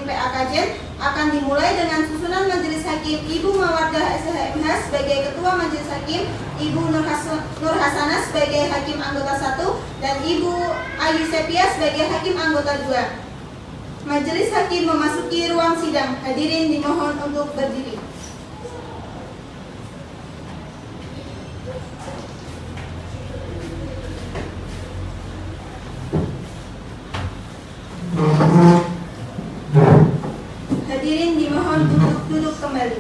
PAKJ akan dimulai dengan susunan Majelis Hakim Ibu Mawardah SHMH sebagai Ketua Majelis Hakim, Ibu Nur Hasanah sebagai Hakim Anggota 1, dan Ibu Ayu Sepia sebagai Hakim Anggota 2. Majelis Hakim memasuki ruang sidang. Hadirin dimohon untuk berdiri. Hadirin dimohon untuk duduk kembali.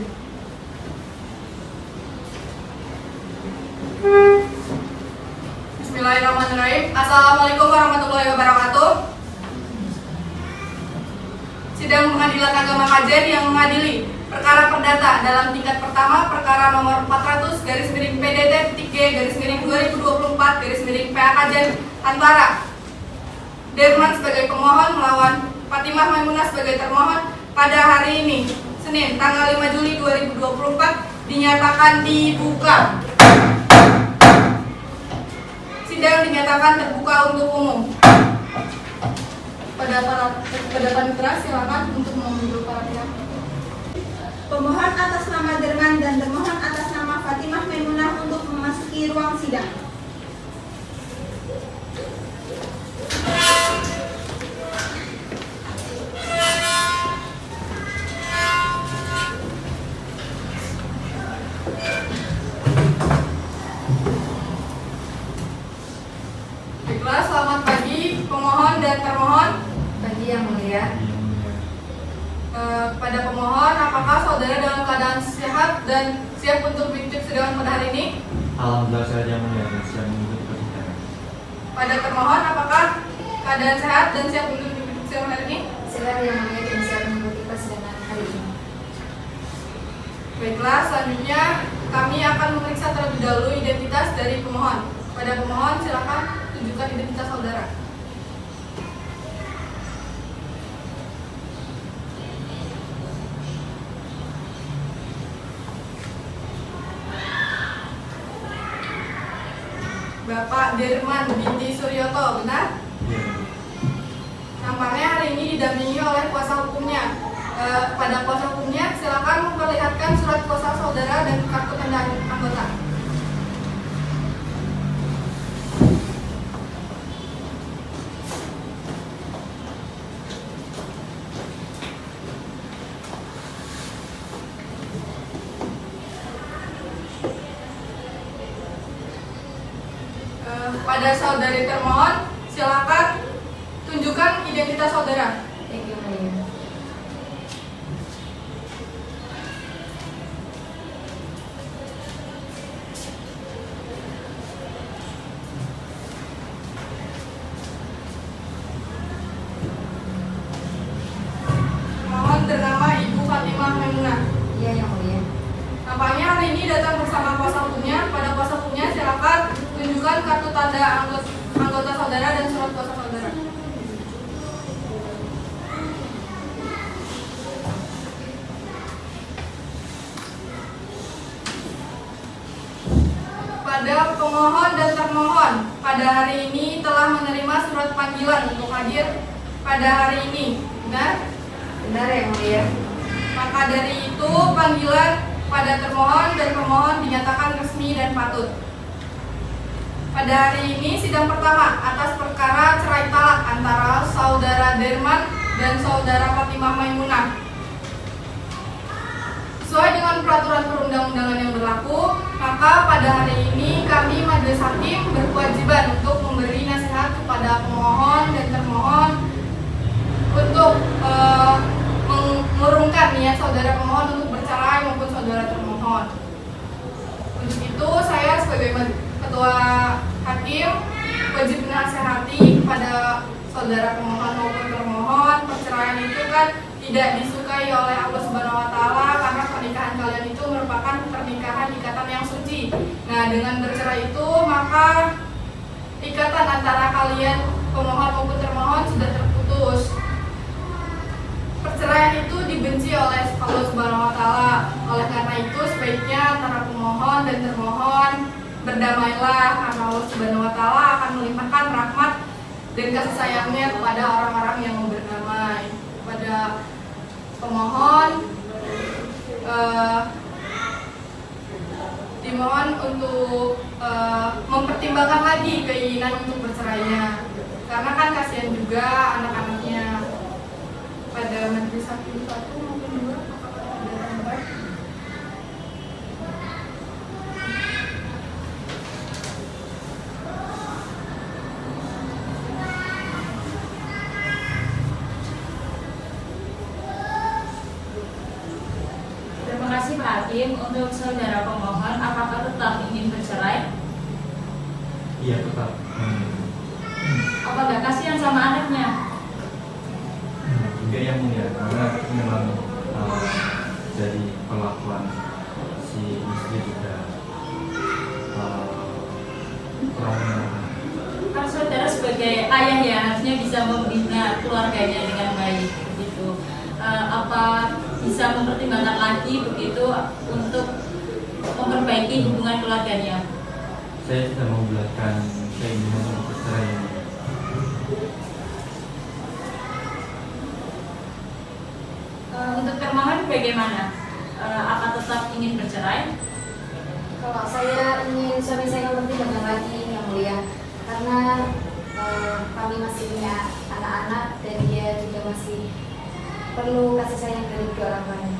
Bismillahirrahmanirrahim. Assalamualaikum warahmatullahi wabarakatuh. Sidang Pengadilan Agama Kajen yang mengadili perkara perdata dalam tingkat pertama perkara nomor 400/PDT-PG-2024 PA Derman sebagai pemohon melawan Fatimah Maimunah sebagai termohon pada hari ini, Senin, tanggal 5 Juli 2024, dinyatakan dibuka. Sidang dinyatakan terbuka untuk umum. Pada panitera silakan untuk mengunduh para pihak. Pemohon atas nama Derman dan termohon atas nama Fatimah Maimunah untuk memasuki ruang sidang. Baiklah, selamat pagi pemohon dan termohon. Pagi yang mulia. Pada pemohon, apakah saudara dalam keadaan sehat dan siap untuk mengikuti persidangan pada hari ini? Alhamdulillah saya yang mulia dan siap mengikuti persidangan. Pada termohon, apakah keadaan sehat dan siap untuk mengikuti persidangan hari ini? Siap yang mulia dan siap mengikuti persidangan hari ini. Baiklah, selanjutnya kami akan memeriksa terlebih dahulu identitas dari pemohon. Pada pemohon, silakan tunjukkan identitas saudara. Bapak Derman binti Suryoto, benar? Nampaknya hari ini didampingi oleh kuasa hukumnya. Pada kuasa hukumnya, silakan memperlihatkan surat kuasa saudara dan kartu tanda anggota. Pada saudari termohon, silakan tunjukkan identitas saudara. Baik yang mulia. Mohon bernama Ibu Fatimah Maimunah. Iya yang mulia. Nampaknya hari ini datang bersama kuasa hukumnya. Pada kuasa hukumnya, silakan tunjukkan kartu tanda anggota saudara dan surat kuasa saudara. Pada pemohon dan termohon, pada hari ini telah menerima surat panggilan untuk hadir pada hari ini. Benar? Benar yang mulia. Maka dari itu panggilan pada termohon dan pemohon dinyatakan resmi dan patut. Pada hari ini sidang pertama atas perkara cerai talak antara saudara Derman dan saudara Fatimah Maimunah. Sesuai dengan peraturan perundang-undangan yang berlaku, maka pada hari ini kami Majelis Hakim berkewajiban untuk memberi nasihat kepada pemohon dan termohon untuk mengurungkan niat saudara pemohon untuk bercerai maupun saudara termohon. Untuk itu saya sebagai Ketua Hakim wajib menasihati kepada saudara pemohon maupun termohon, perceraian itu kan tidak disukai oleh Allah Subhanahu wa taala karena pernikahan kalian itu merupakan pernikahan ikatan yang suci. Nah, dengan bercerai itu maka ikatan antara kalian pemohon maupun termohon sudah terputus. Perceraian itu dibenci oleh Allah Subhanahu wa taala. Oleh karena itu sebaiknya antara pemohon dan termohon berdamailah karena Allah Subhanahu wa taala akan melimpahkan rahmat dan kasih sayangnya kepada orang-orang yang mau berdamai. Kepada pemohon dimohon untuk mempertimbangkan lagi keinginan untuk bercerainya, karena kan kasihan juga anak-anaknya. Pada majelis hakim 1 maupun 2 ada tambahan. Terima kasih Pak Hakim. Untuk saudara pemohon, apakah tetap ingin bercerai? Iya tetap. Apa nggak kasihan sama anaknya? Enggak yang mulia, karena memang dari perlakuan si istri juga kurang menyenangkan. Kan saudara sebagai ayah ya harusnya bisa membina keluarganya dengan baik begitu. Apa bisa mempertimbangkan lagi begitu untuk memperbaiki hubungan keluarganya? Saya tidak membulatkan keinginan untuk bercerai ini. Untuk termohon bagaimana? Apa tetap ingin bercerai? Kalau saya ingin suami saya mempertimbangkan lagi yang mulia, karena kami masih punya anak-anak dan dia juga masih perlu kasih sayang dari kedua orang tuanya.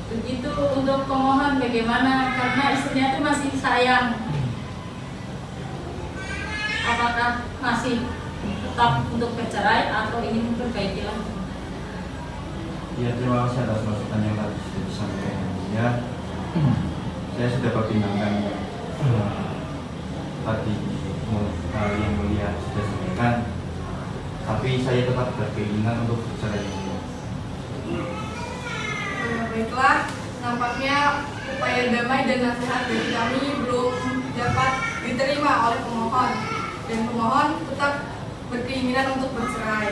Begitu untuk pemohon bagaimana? Karena istrinya itu masih sayang. Apakah masih tetap untuk bercerai atau ingin memperbaiki lagi? Ya, terima kasih atas masukan yang tadi sudah disampaikan. Ya, saya sudah pertimbangkan tadi yang mulia sudah sampaikan, tapi saya tetap berkeinginan untuk bercerai. Baiklah, nampaknya upaya damai dan nasihat dari kami belum dapat diterima oleh pemohon, dan pemohon tetap berkeinginan untuk bercerai.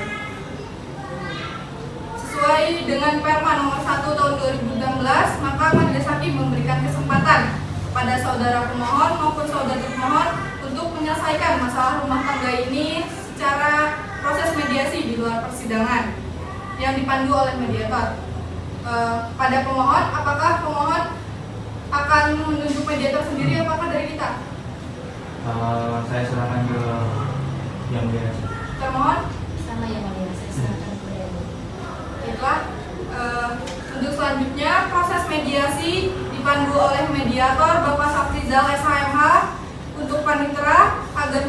Sesuai dengan Perma nomor 1 tahun 2016, maka majelis hakim memberikan kesempatan kepada saudara pemohon maupun saudara termohon untuk menyelesaikan masalah rumah tangga ini secara proses mediasi di luar persidangan yang dipandu oleh mediator. Pada pemohon, apakah pemohon akan menunjuk mediator sendiri apakah dari kita? Saya serahkan ke yang mulia. Termohon? Sama yang mulia, saya serahkan kepada ibu. Baiklah, untuk selanjutnya proses mediasi dipandu oleh mediator Bapak Safrizal SHMH untuk panitera agar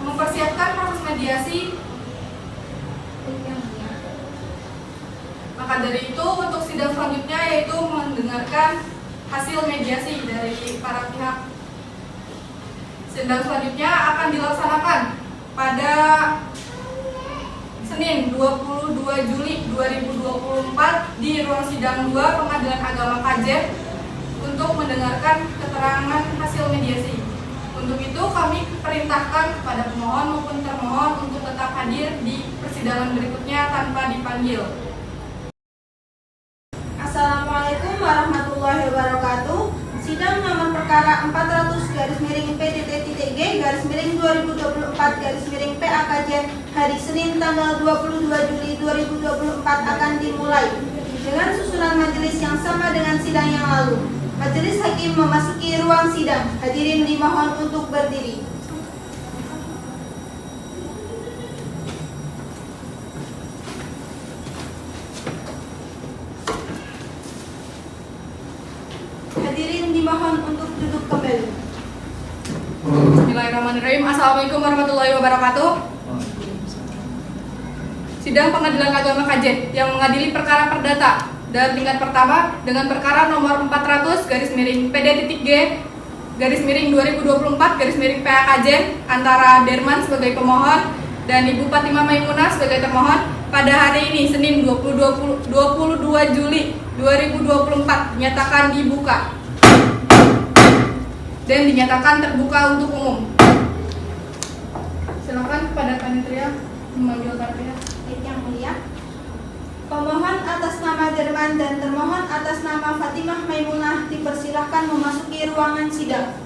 mempersiapkan proses mediasi. Maka dari itu untuk sidang selanjutnya yaitu mendengarkan hasil mediasi dari para pihak. Sidang selanjutnya akan dilaksanakan pada Senin 22 Juli 2024 di ruang sidang 2 Pengadilan Agama Kajen untuk mendengarkan keterangan hasil mediasi. Untuk itu kami perintahkan kepada pemohon maupun termohon untuk tetap hadir di persidangan berikutnya tanpa dipanggil. Assalamualaikum warahmatullahi wabarakatuh. Sidang nomor perkara 400/PDT-PAKJ hari Senin tanggal 22 Juli 2024 akan dimulai dengan susunan majelis yang sama dengan sidang yang lalu. Majelis hakim memasuki ruang sidang. Hadirin dimohon untuk berdiri. Hadirin dimohon untuk duduk kembali. Bismillahirrahmanirrahim. Assalamualaikum warahmatullahi wabarakatuh. Sidang Pengadilan Agama Kajen yang mengadili perkara perdata dan tingkat pertama dengan perkara nomor 400/PDT-PG/2024/PA Kajen antara Derman sebagai pemohon dan Ibu Fatimah Maimunah sebagai termohon pada hari ini Senin 22 Juli 2024 dinyatakan dibuka dan dinyatakan terbuka untuk umum. Silakan kepada panitia memanggil para pihak. Yang mulia, pemohon atas nama Derman dan termohon atas nama Fatimah Maimunah dipersilahkan memasuki ruangan sidang.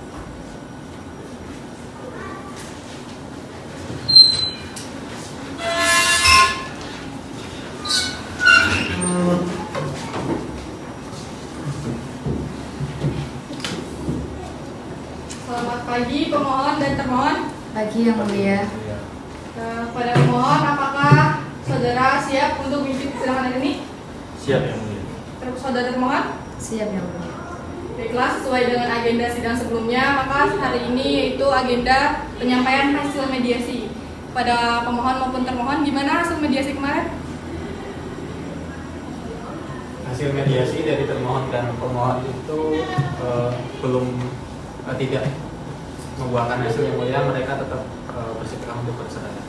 pagi pemohon dan termohon. Pagi Yang Mulia. Pada pemohon, apakah saudara siap untuk mengikuti persidangan hari ini? Siap Yang Mulia. Saudara termohon? Siap Yang Mulia. Baiklah, sesuai dengan agenda sidang sebelumnya, maka hari ini yaitu agenda penyampaian hasil mediasi. Pada pemohon maupun termohon, gimana hasil mediasi kemarin? Hasil mediasi dari termohon dan pemohon itu tidak membuahkan hasil yang mulia, mereka tetap bersikeras untuk bercerai.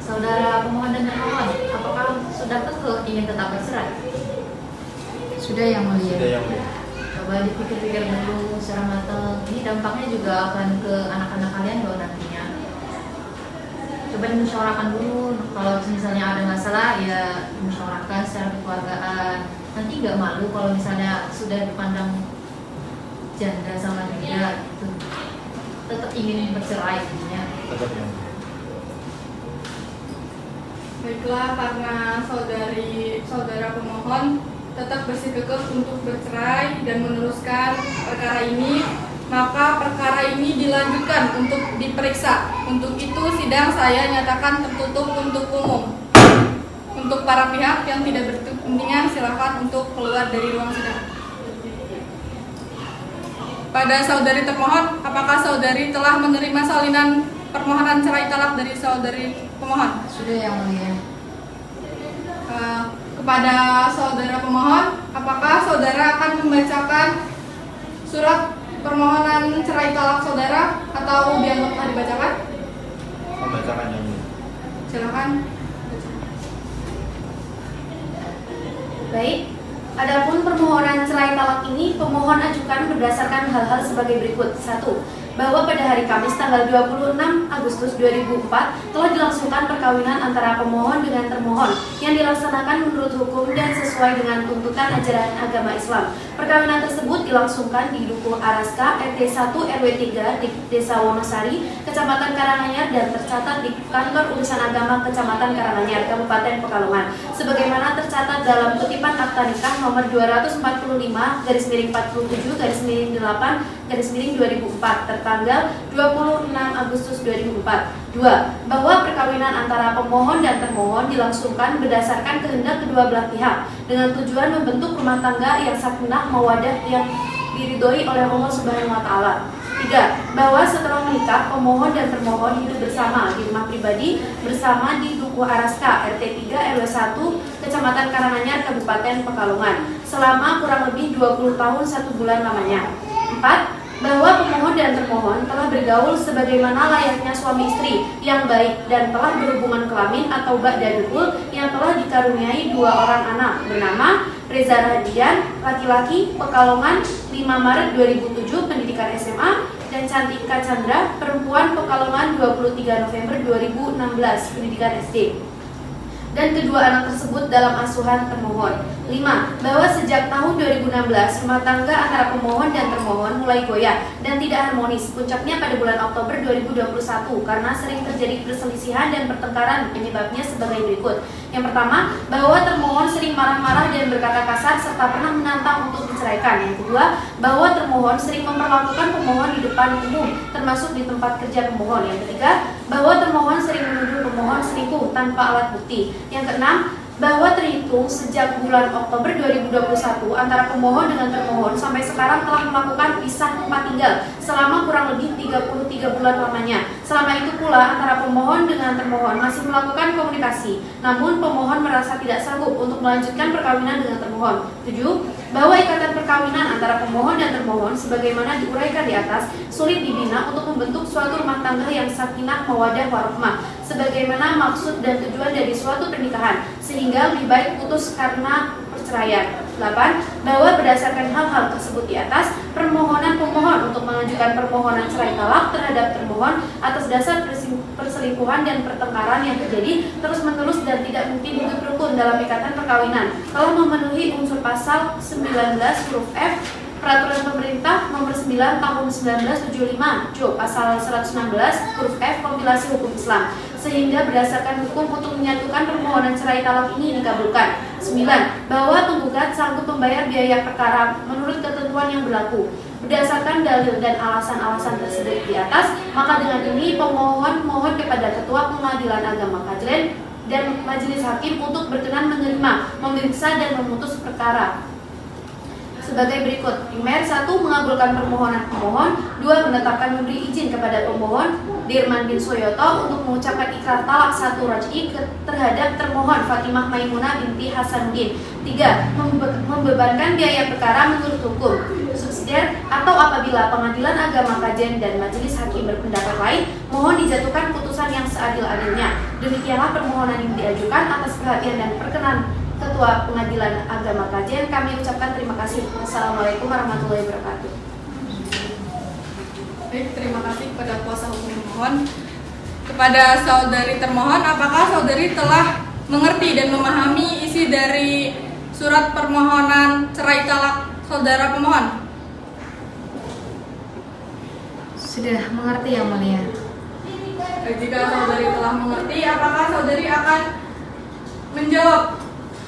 Saudara pemohon dan termohon, apakah sudah tentu ingin tetap bercerai? Sudah Yang Mulia. Sudah Yang Mulia. Coba dipikir-pikir dulu secara matang. Ini dampaknya juga akan ke anak-anak kalian loh nantinya. Coba dimusyawarahkan dulu. Kalau misalnya ada masalah ya dimusyawarahkan secara kekeluargaan. Nanti nggak malu kalau misalnya sudah dipandang janda sama dia itu tetap ingin bercerai jadinya. Tetap Yang Mulia. Baiklah, karena saudara pemohon tetap bersikukuh untuk bercerai dan meneruskan perkara ini, maka perkara ini dilanjutkan untuk diperiksa. Untuk itu sidang saya nyatakan tertutup untuk umum. Untuk para pihak yang tidak berkepentingan silakan untuk keluar dari ruang sidang. Pada saudari termohon, apakah saudari telah menerima salinan permohonan cerai talak dari saudari pemohon? Sudah Yang Mulia. Kepada saudara pemohon, apakah saudara akan membacakan surat permohonan cerai talak saudara atau dianggap telah dibacakan? Membacakan Yang Mulia. Silakan. Baik, adapun permohonan cerai talak ini pemohon ajukan berdasarkan hal-hal sebagai berikut. 1. Bahwa pada hari Kamis tanggal 26 Agustus 2004 telah dilangsungkan perkawinan antara pemohon dengan termohon yang dilaksanakan menurut hukum dan sesuai dengan tuntutan ajaran agama Islam. Perkawinan tersebut dilangsungkan di Dukuh Araska, RT 1 RW 3 di Desa Wonosari, Kecamatan Karanganyar dan tercatat di Kantor Urusan Agama Kecamatan Karanganyar, Kabupaten Pekalongan. Sebagaimana tercatat dalam kutipan akta nikah nomor 245/47/8/2004 tertanggal 26 Agustus 2004. 2. Bahwa perkawinan antara pemohon dan termohon dilangsungkan berdasarkan kehendak kedua belah pihak dengan tujuan membentuk rumah tangga yang sakinah mawaddah yang diridhoi oleh Allah Subhanahu wa taala. 3. Bahwa setelah menikah, pemohon dan termohon hidup bersama di rumah pribadi bersama di Dukuh Araska, RT 3 RW 1, Kecamatan Karanganyar, Kabupaten Pekalongan selama kurang lebih 20 tahun 1 bulan lamanya. 4. Bahwa pemohon dan termohon telah bergaul sebagaimana layaknya suami istri yang baik dan telah berhubungan kelamin atau ba'da dukul yang telah dikaruniai 2 orang anak bernama Reza Rahadian, laki-laki, Pekalongan, 5 Maret 2007, pendidikan SMA, dan Cantika Chandra, perempuan, Pekalongan, 23 November 2016, pendidikan SD. Dan kedua anak tersebut dalam asuhan termohon. 5. Bahwa sejak tahun 2016 rumah tangga antara pemohon dan termohon mulai goyah dan tidak harmonis, puncaknya pada bulan Oktober 2021 karena sering terjadi perselisihan dan pertengkaran. Penyebabnya sebagai berikut. Yang pertama, bahwa termohon sering marah-marah dan berkata kasar serta pernah menantang untuk diceraikan. Yang kedua, bahwa termohon sering memperlakukan pemohon di depan umum termasuk di tempat kerja pemohon. Yang ketiga, bahwa termohon sering menuduh pemohon selingkuh tanpa alat bukti. Yang keenam, bahwa terhitung sejak bulan Oktober 2021 antara pemohon dengan termohon sampai sekarang telah melakukan pisah tempat tinggal selama kurang lebih 33 bulan lamanya. Selama itu pula antara pemohon dengan termohon masih melakukan komunikasi, namun pemohon merasa tidak sanggup untuk melanjutkan perkawinan dengan termohon. 7. Bahwa ikatan perkawinan antara pemohon dan termohon sebagaimana diuraikan di atas sulit dibina untuk membentuk suatu rumah tangga yang sakinah mawaddah warahmah sebagaimana maksud dan tujuan dari suatu pernikahan, sehingga lebih baik putus karena perceraian. 8. Bahwa berdasarkan hal-hal tersebut di atas, permohonan pemohon untuk mengajukan permohonan cerai talak terhadap termohon atas dasar perselingkuhan dan pertengkaran yang terjadi terus-menerus dan tidak mungkin hidup rukun dalam ikatan perkawinan telah memenuhi unsur pasal 19 huruf F Peraturan Pemerintah Nomor 9 Tahun 1975 Jo Pasal 116 huruf F Kompilasi Hukum Islam, sehingga berdasarkan hukum untuk menyatukan permohonan cerai talak ini dikabulkan. 9. Bahwa penggugat sanggup membayar biaya perkara menurut ketentuan yang berlaku. Berdasarkan dalil dan alasan-alasan tersebut di atas, maka dengan ini pemohon mohon kepada Ketua Pengadilan Agama Kajlen dan Majelis Hakim untuk berkenan menerima, memeriksa dan memutus perkara sebagai berikut. Primer, 1. Mengabulkan permohonan pemohon. 2. Menetapkan memberi izin kepada pemohon Dirman bin Soyoto untuk mengucapkan ikrar talak 1 raj'i terhadap termohon Fatimah Maimunah binti Hasanuddin. 3. Membebankan biaya perkara menurut hukum subsidiar atau apabila Pengadilan Agama Kajen dan Majelis Hakim berpendapat lain, mohon dijatuhkan putusan yang seadil-adilnya. Demikianlah permohonan yang diajukan. Atas perhatian dan perkenan Ketua Pengadilan Agama Kajen, kami ucapkan terima kasih. Wassalamualaikum warahmatullahi wabarakatuh. Baik, terima kasih kepada kuasa hukum pemohon. Kepada saudari termohon, apakah saudari telah mengerti dan memahami isi dari surat permohonan cerai talak saudara pemohon? Sudah mengerti yang mulia. Jika saudari telah mengerti, apakah saudari akan menjawab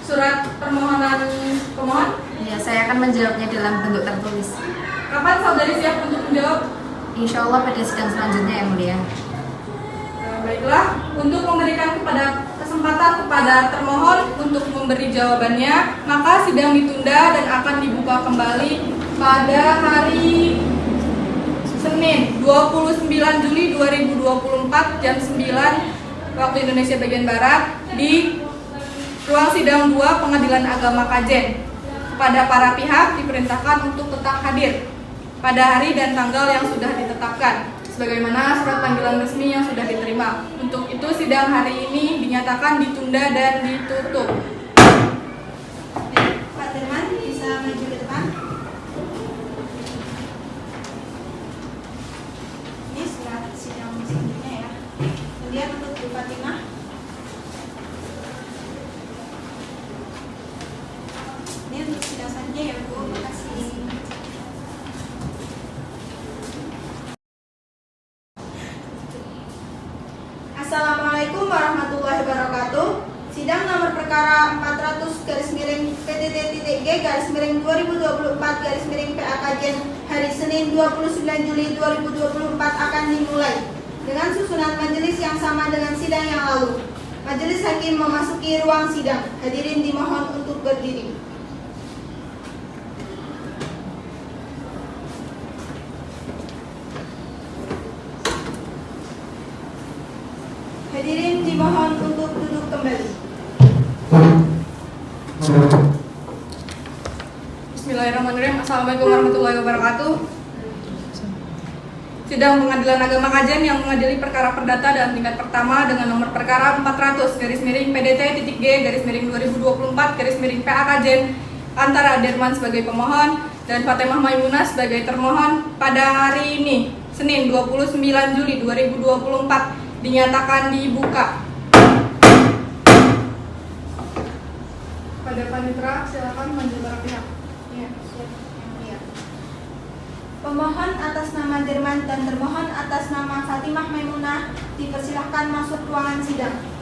surat permohonan pemohon? Ya, saya akan menjawabnya dalam bentuk tertulis. Kapan saudari siap untuk menjawab? Insya Allah pada sidang selanjutnya yang mulia. Baiklah, untuk memberikan kesempatan kepada termohon untuk memberi jawabannya, maka sidang ditunda dan akan dibuka kembali pada hari Senin 29 Juli 2024 jam 9 waktu Indonesia bagian Barat di ruang sidang 2 Pengadilan Agama Kajen. Kepada para pihak diperintahkan untuk tetap hadir pada hari dan tanggal yang sudah ditetapkan sebagaimana surat panggilan resmi yang sudah diterima. Untuk itu sidang hari ini dinyatakan ditunda dan ditutup. Pak Dirman bisa maju ke depan. Ini surat sidang selanjutnya ya. Kemudian untuk Bu Fatimah. Ini untuk sidang selanjutnya ya Bu. Terima kasih. Assalamualaikum warahmatullahi wabarakatuh. Sidang nomor perkara 400/PTT.G/2024/PA Kajen hari Senin 29 Juli 2024 akan dimulai dengan susunan majelis yang sama dengan sidang yang lalu. Majelis Hakim memasuki ruang sidang. Hadirin dimohon untuk berdiri. Hadirin dimohon untuk duduk kembali. Bismillahirrahmanirrahim. Assalamualaikum warahmatullahi wabarakatuh. Sidang Pengadilan Agama Kajen yang mengadili perkara perdata dalam tingkat pertama dengan nomor perkara 400/PDT.G/2024/PA Kajen antara Dirman sebagai pemohon dan Fatimah Maimunah sebagai termohon pada hari ini Senin 29 Juli 2024 dinyatakan dibuka. Pada panitera silakan maju para pihak. Ya, siap. Ya. Pemohon atas nama Dirman dan termohon atas nama Fatimah Maimunah dipersilahkan masuk ruangan sidang.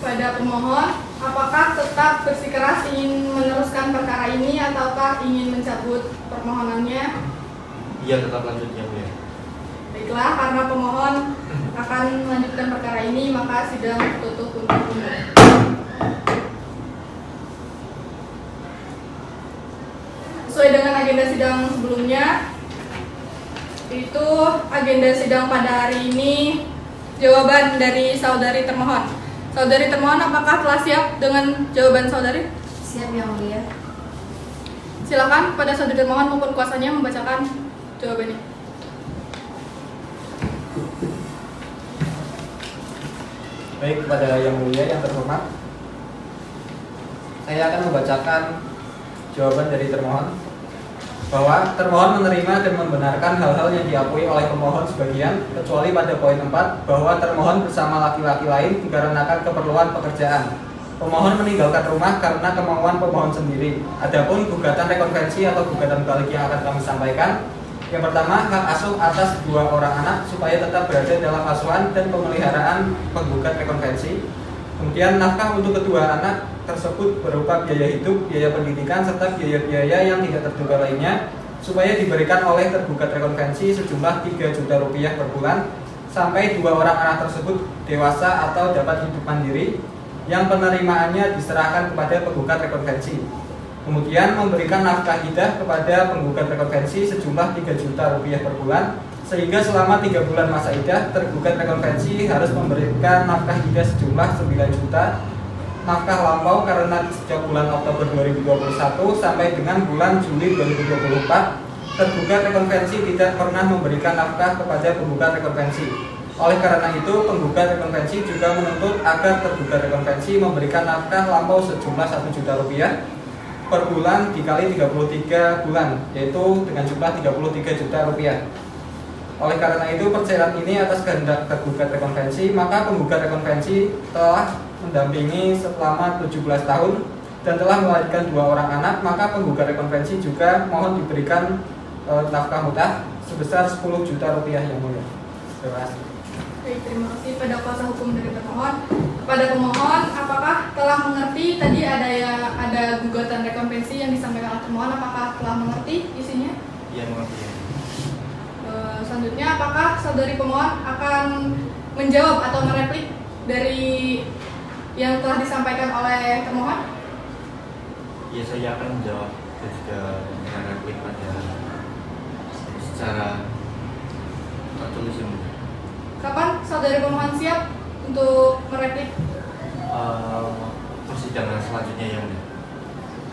Pada pemohon, apakah tetap bersikeras ingin meneruskan perkara ini ataukah ingin mencabut permohonannya? Iya, tetap lanjut ya Bu ya. Baiklah, karena pemohon akan melanjutkan perkara ini, maka sidang tertutup untuk umum. Sesuai dengan agenda sidang sebelumnya, itu agenda sidang pada hari ini jawaban dari saudari termohon. Saudari termohon, apakah telah siap dengan jawaban saudari? Siap yang mulia. Silakan pada saudari termohon maupun kuasanya membacakan jawabannya. Baik, kepada yang mulia yang terhormat, saya akan membacakan jawaban dari termohon. bahwa termohon menerima dan membenarkan hal-hal yang diakui oleh pemohon sebagian, kecuali pada poin 4 bahwa termohon bersama laki-laki lain dikarenakan keperluan pekerjaan. Pemohon meninggalkan rumah karena kemauan pemohon sendiri. Adapun gugatan rekonvensi atau gugatan balik yang akan kami sampaikan, yang pertama, hak asuh atas 2 orang anak supaya tetap berada dalam asuhan dan pemeliharaan penggugat rekonvensi. Kemudian nafkah untuk kedua anak tersebut berupa biaya hidup, biaya pendidikan, serta biaya-biaya yang tidak terduga lainnya supaya diberikan oleh tergugat rekonvensi sejumlah 3 juta rupiah per bulan sampai 2 orang anak tersebut dewasa atau dapat hidup mandiri yang penerimaannya diserahkan kepada penggugat rekonvensi. Kemudian memberikan nafkah hidah kepada penggugat rekonvensi sejumlah 3 juta rupiah per bulan, sehingga selama 3 bulan masa idah tergugat rekonvensi harus memberikan nafkah hidah sejumlah 9 juta. Nafkah lampau karena sejak bulan Oktober 2021 sampai dengan bulan Juli 2024 tergugat rekonvensi tidak pernah memberikan nafkah kepada penggugat rekonvensi. Oleh karena itu, penggugat rekonvensi juga menuntut agar tergugat rekonvensi memberikan nafkah lampau sejumlah 1 juta rupiah per bulan dikali 33 bulan, yaitu dengan jumlah 33 juta rupiah. Oleh karena itu, perceraian ini atas kehendak tergugat rekonvensi, maka penggugat rekonvensi telah mendampingi selama 17 tahun dan telah melahirkan 2 orang anak, maka penggugat rekonvensi juga mohon diberikan nafkah mutah sebesar 10 juta rupiah yang mulia. Terima kasih. Baik, terima kasih pada kuasa hukum dari termohon. Kepada pemohon, apakah telah mengerti tadi ada gugatan rekonvensi yang disampaikan oleh termohon? Apakah telah mengerti isinya? Iya, mengerti. Ya. Selanjutnya, apakah saudari pemohon akan menjawab atau mereplik dari yang telah disampaikan oleh termohon? Ya, saya akan menjawab dan juga mereplik pada secara tertulis yang mulia. Kapan saudari pemohon siap untuk mereplik? Persidangan selanjutnya yang mulia.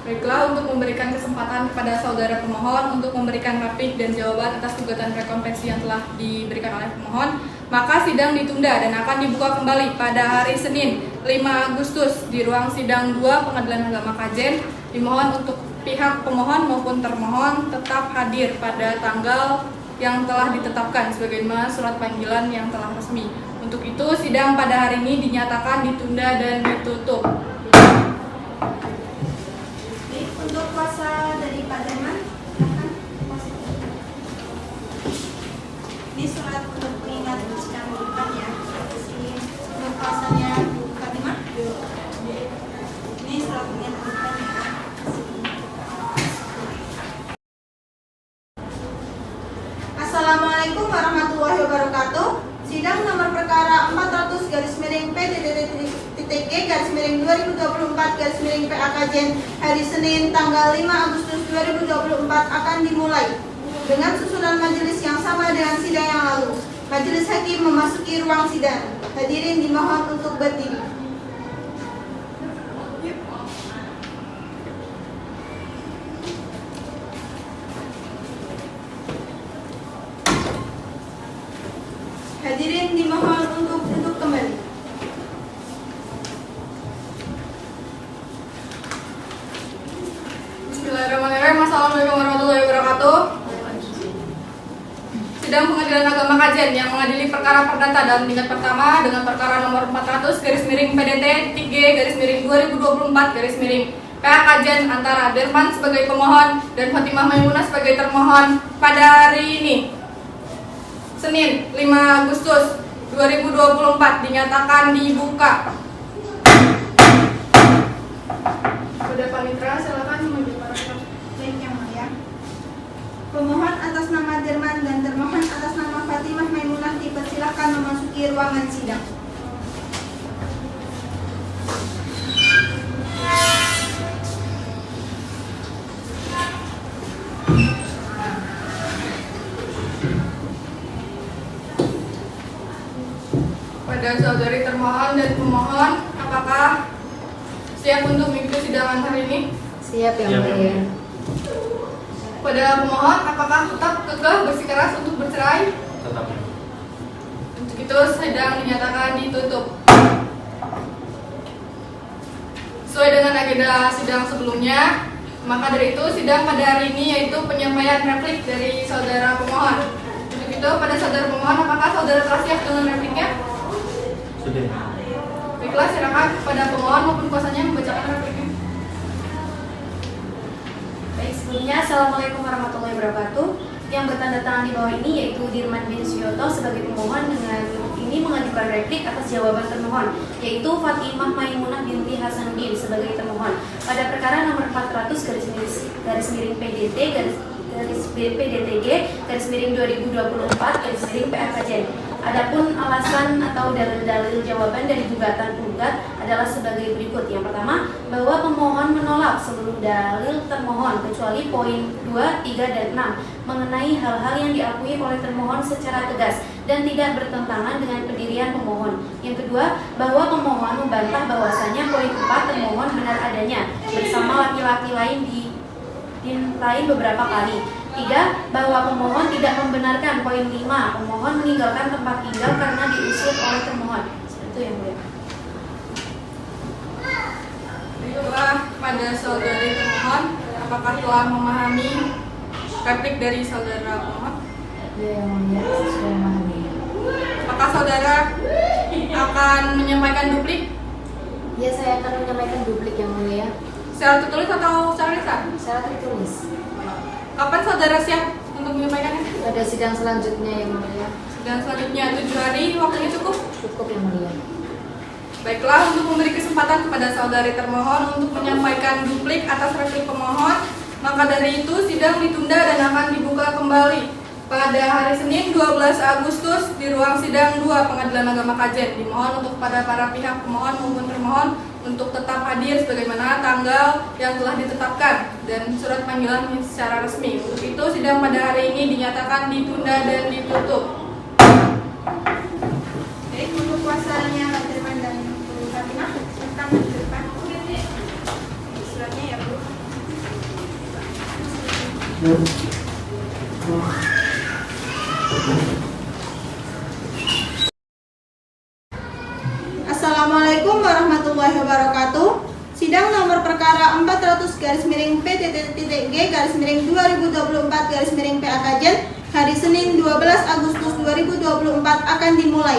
Baiklah, untuk memberikan kesempatan kepada saudara pemohon untuk memberikan replik dan jawaban atas gugatan rekonvensi yang telah diberikan oleh pemohon, maka sidang ditunda dan akan dibuka kembali pada hari Senin 5 Agustus di ruang sidang 2 Pengadilan Agama Kajen. Dimohon untuk pihak pemohon maupun termohon tetap hadir pada tanggal yang telah ditetapkan sebagaimana surat panggilan yang telah resmi. Untuk itu, sidang pada hari ini dinyatakan ditunda dan ditutup. Untuk kuasa dari Pak Darman, silakan. Ini surat untuk pengingat sidang bukan ya. Untuk kuasanya Bu Fatimah. Ini surat pengingat bukan ya. Assalamualaikum warahmatullahi wabarakatuh. Sidang nomor perkara 400/PDTTG/2024/PA hari Senin tanggal 5 Agustus 2024 akan dimulai dengan susunan majelis yang sama dengan sidang yang lalu. Majelis hakim memasuki ruang sidang. Hadirin dimohon untuk berdiri. Hadirin dimohon untuk duduk kembali. Bismillahirrahmanirrahim. Assalamualaikum warahmatullahi wabarakatuh. Sidang Pengadilan Agama Kajen yang mengadili perkara perdata dalam tingkat pertama dengan perkara nomor 400/PDT/2024/PA Kajen antara Derman sebagai pemohon dan Fatimah Maimunah sebagai termohon pada hari ini Senin 5 Agustus 2024 dinyatakan dibuka. Pada panitera silakan menuju paragraf. Baik yang mulia. Pemohon atas nama Derman dan termohon atas nama Fatimah Maimunah dipersilakan memasuki ruangan sidang. Pada saudari termohon dan pemohon, apakah siap untuk mengikuti sidangan hari ini? Siap yang Siap, mulia. Pada pemohon, apakah tetap kekeh bersikeras untuk bercerai? Tetap. Untuk itu, sidang dinyatakan ditutup. Sesuai dengan agenda sidang sebelumnya, Maka dari itu sidang pada hari ini yaitu penyampaian replik dari saudara pemohon. Untuk itu pada saudara pemohon, apakah saudara telah siap dengan repliknya? Sudah. Baiklah, silakan kepada pemohon maupun kuasanya membacakan repliknya. Baik, sebelumnya Assalamualaikum warahmatullahi wabarakatuh. Yang bertanda tangan di bawah ini yaitu Dirman bin Suyoto sebagai pemohon dengan ini mengajukan replik atas jawaban termohon, yaitu Fatimah Maimunah binti Hasanuddin sebagai termohon pada perkara nomor 400 garis miring PDT garis PDTG garis miring 2024 garis miring PAKJ. Adapun alasan atau dalil-dalil jawaban dari gugatan penggugat adalah sebagai berikut. Yang pertama, bahwa pemohon menolak seluruh dalil termohon kecuali poin 2, 3, dan 6 mengenai hal-hal yang diakui oleh termohon secara tegas dan tidak bertentangan dengan pendirian pemohon. Yang kedua, bahwa pemohon membantah bahwasanya poin 4 termohon benar adanya bersama laki-laki lain beberapa kali. 3. Bahwa pemohon tidak membenarkan poin 5 pemohon meninggalkan tempat tinggal karena diusir oleh termohon. Itu yang mulia. Baiklah, pada saudari termohon, apakah telah memahami replik dari saudara pemohon? Ya, yang mulia, sudah memahami. Apakah saudara akan menyampaikan duplik Ya, saya akan menyampaikan duplik yang mulia. secara tertulis atau secara lisan? Secara tertulis. Kapan saudara siap untuk menyampaikannya? Pada sidang selanjutnya yang mulia. Dan selanjutnya 7 hari, waktunya cukup? Cukup yang mulia. Baiklah, untuk memberi kesempatan kepada saudari termohon untuk menyampaikan duplik atas replik pemohon, maka dari itu sidang ditunda dan akan dibuka kembali pada hari Senin 12 Agustus di ruang sidang 2 Pengadilan Agama Kajen. Dimohon untuk pada para pihak pemohon maupun termohon untuk tetap hadir sebagaimana tanggal yang telah ditetapkan dan surat panggilan secara resmi. Untuk itu sidang pada hari ini dinyatakan ditunda dan ditutup. Baik, untuk kuasanya Pak Dirman dan Bu Fatimah, silakan maju ke depan. Suratnya ya, Bu. Assalamualaikum warahmatullahi wabarakatuh. Sidang nomor perkara 400 garis miring PTT.G garis miring 2024 garis miring PAKJ hari Senin 12 Agustus 2024 akan dimulai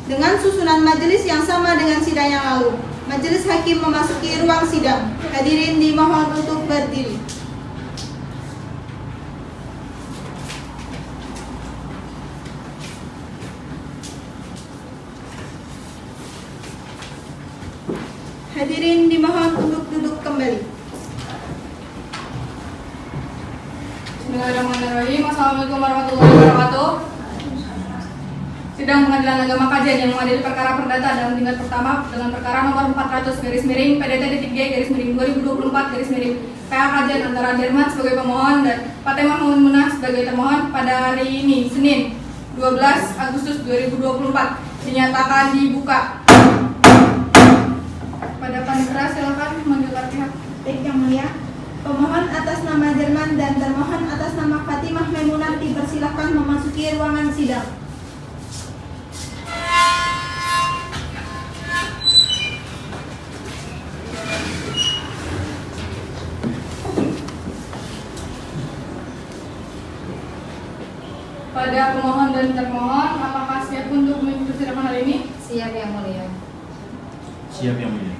dengan susunan majelis yang sama dengan sidang yang lalu. Majelis hakim memasuki ruang sidang. Hadirin dimohon untuk berdiri. Hadirin dimohon untuk duduk kembali. Bismillahirrahmanirrahim. Assalamualaikum warahmatullahi wabarakatuh. Sidang Pengadilan Agama Kajen yang mengadili perkara perdata dalam tingkat pertama dengan perkara nomor 400 garis miring PDT.G garis miring 2024 garis miring PA Kajen antara Dirman sebagai pemohon dan Fatimah Maimunah sebagai termohon pada hari ini Senin 12 Agustus 2024 dinyatakan dibuka. Pada panitera silakan memanggilkan pihak. Baik yang mulia, pemohon atas nama Dirman dan termohon atas nama Fatimah Maimunah dipersilahkan memasuki ruangan sidang. Pada pemohon dan termohon, apakah siap untuk mengikuti sidang hari ini? Siap yang mulia. Siap yang mulia.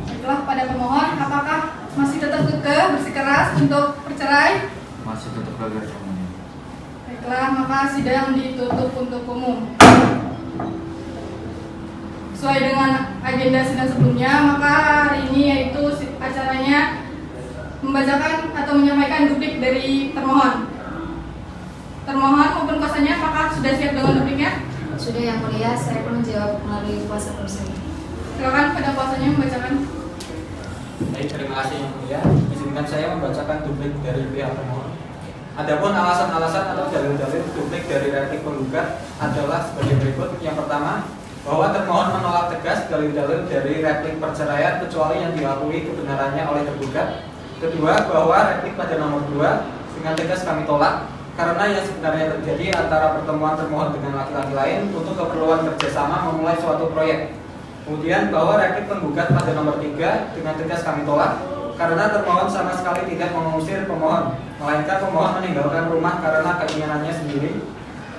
Baiklah, pada pemohon, apakah masih tetap kekeh bersikeras untuk bercerai? Masih tetap gagal yang mulia. Baiklah, maka sidang ditutup untuk umum. Sesuai dengan agenda sidang sebelumnya, maka hari ini yaitu acaranya membacakan atau menyampaikan duplik dari termohon. Termohon maupun kuasanya, apakah sudah siap dengan dupliknya? Sudah yang mulia, saya pun menjawab melalui kuasa hukum saya. Silakan pada kuasanya membacakan. Baik, terima kasih yang mulia. Izinkan saya membacakan duplik dari pihak termohon. Adapun alasan-alasan atau dalil-dalil duplik dari replik penggugat adalah sebagai berikut. Yang pertama, bahwa termohon menolak tegas dalil-dalil dari replik perceraian kecuali yang diakui kebenarannya oleh tergugat. Kedua, bahwa replik pada nomor 2 dengan tegas kami tolak karena yang sebenarnya terjadi antara pertemuan termohon dengan laki-laki lain untuk keperluan kerjasama memulai suatu proyek. Kemudian bahwa replik penggugat pada nomor 3 dengan tegas kami tolak karena termohon sama sekali tidak mengusir pemohon, melainkan pemohon meninggalkan rumah karena keinginannya sendiri,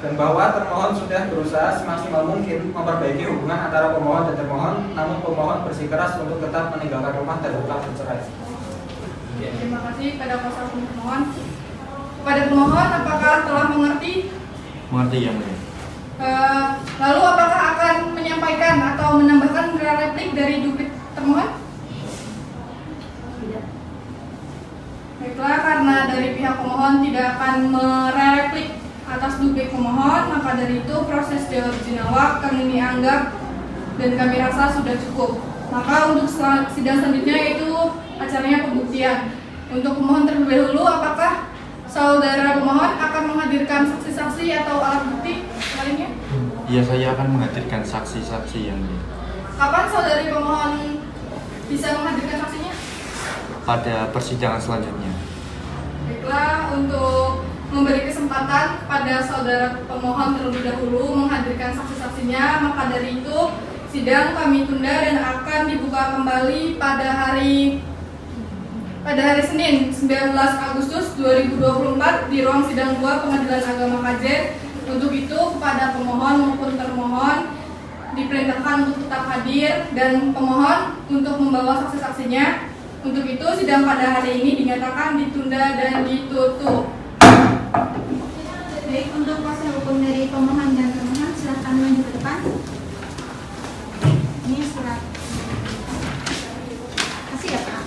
dan bahwa termohon sudah berusaha semaksimal mungkin memperbaiki hubungan antara pemohon dan termohon, namun pemohon bersikeras untuk tetap meninggalkan rumah dan tetap bercerai. Terima kasih pada kuasa pemohon. Pada pemohon, apakah telah mengerti? Mengerti yang mulia. Lalu apakah akan menyampaikan atau menambahkan replik dari duplik termohon? Tidak. Baiklah, karena dari pihak pemohon tidak akan mereplik atas duplik pemohon, maka dari itu proses jawab jinawak kami anggap dan kami rasa sudah cukup. Maka untuk sidang selanjutnya yaitu acaranya pembuktian. Untuk pemohon terlebih dahulu, apakah saudara pemohon akan menghadirkan saksi-saksi atau alat bukti lainnya? Iya, saya akan menghadirkan saksi-saksi yang mulia. Kapan saudari pemohon bisa menghadirkan saksinya? Pada persidangan selanjutnya. Baiklah, untuk memberi kesempatan pada saudara pemohon terlebih dahulu menghadirkan saksi-saksinya, maka dari itu sidang kami tunda dan akan dibuka kembali pada hari Senin 19 Agustus 2024 di ruang sidang 2 Pengadilan Agama Kajen. Untuk itu kepada pemohon maupun termohon diperintahkan untuk tetap hadir dan pemohon untuk membawa saksi-saksinya. Untuk itu sidang pada hari ini dinyatakan ditunda dan ditutup. Baik, untuk kuasa hukum dari pemohon dan termohon silakan maju ke depan. Ini surat. Kasih ya Pak.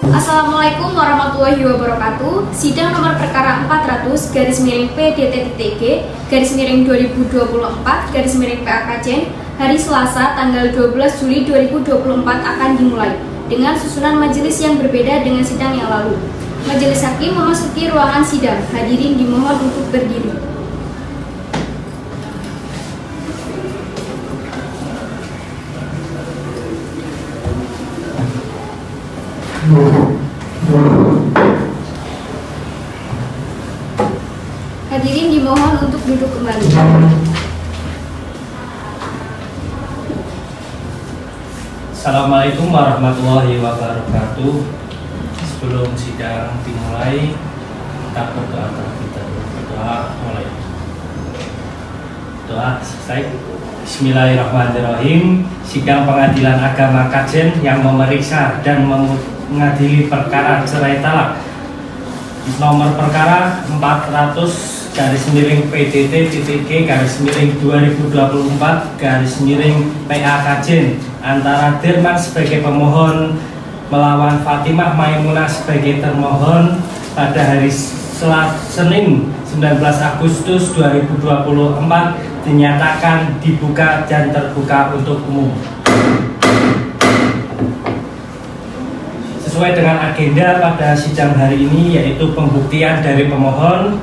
Assalamualaikum warahmatullahi wabarakatuh. Sidang nomor perkara 400/PDT-TG/2024/PA hari Selasa tanggal 12 Juli 2024 akan dimulai dengan susunan majelis yang berbeda dengan sidang yang lalu. Majelis hakim memasuki ruangan sidang. Hadirin dimohon untuk berdiri. Hadirin dimohon untuk duduk kembali. Assalamualaikum warahmatullahi wabarakatuh. Sebelum sidang dimulai, kita berdoa terlebih dahulu. Berdoa mulai. Doa selesai. Bismillahirrahmanirrahim. Sidang Pengadilan Agama Kajen yang memeriksa dan mengadili perkara cerai talak nomor perkara 400/PDT-TG/2024/PA Kajen antara Dirman sebagai pemohon melawan Fatimah Maimunah sebagai termohon pada hari Senin 19 Agustus 2024 dinyatakan dibuka dan terbuka untuk umum. Sesuai dengan agenda pada sidang hari ini yaitu pembuktian dari pemohon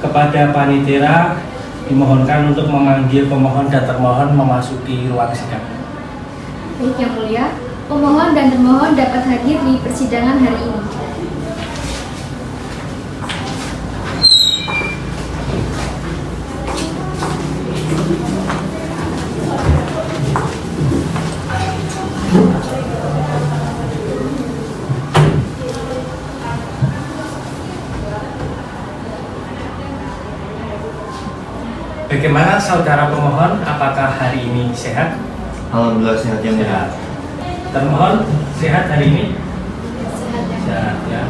kepada panitera, dimohonkan untuk memanggil pemohon dan termohon memasuki ruang sidang. Baik yang mulia, pemohon dan termohon dapat hadir di persidangan hari ini. Bagaimana saudara pemohon? Apakah hari ini sehat? Alhamdulillah sehat yang mulia. Termohon sehat hari ini? Sehat ya.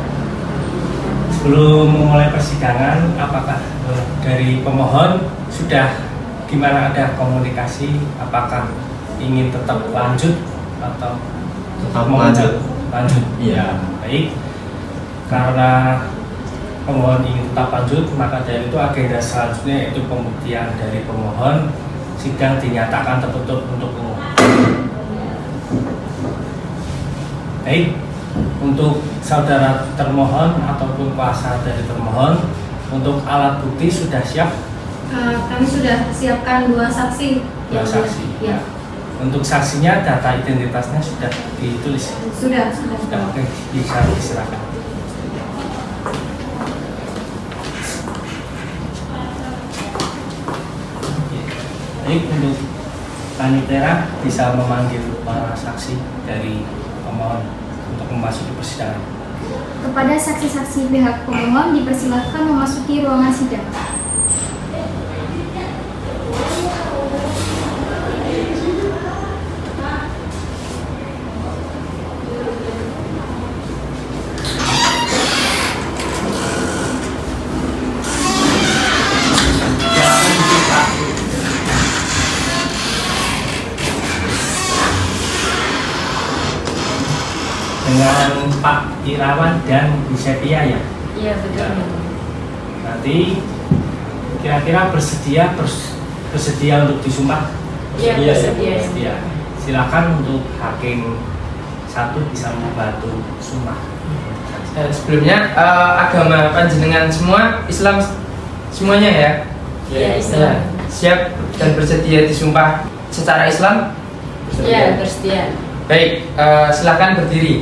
Sebelum memulai persidangan, apakah dari pemohon sudah gimana, ada komunikasi? Apakah ingin tetap lanjut atau Tetap lanjut? Iya. Baik. Karena pemohon ingin tetap lanjut, maka dari itu agenda selanjutnya yaitu pembuktian dari pemohon. Sidang dinyatakan tertutup untuk umum. Baik, untuk saudara termohon ataupun kuasa dari termohon, untuk alat bukti sudah siap? Kami sudah siapkan 2 saksi. Dua saksi. Ya. Untuk saksinya data identitasnya sudah ditulis. Sudah. Oke, bisa diserahkan. Baik, untuk panitera bisa memanggil para saksi dari pemohon untuk memasuki persidangan. Kepada saksi-saksi pihak pemohon dipersilakan memasuki ruangan sidang. Dengan Pak Irawan dan Bu Sepia ya. Iya betul. Nanti kira-kira bersedia untuk disumpah? Iya bersedia. Bersedia. Silakan untuk hakim satu bisa membantu sumpah. Sebelumnya agama panjenengan semua Islam semuanya ya? Iya Islam. Siap dan bersedia disumpah secara Islam? Iya bersedia. Baik, silakan berdiri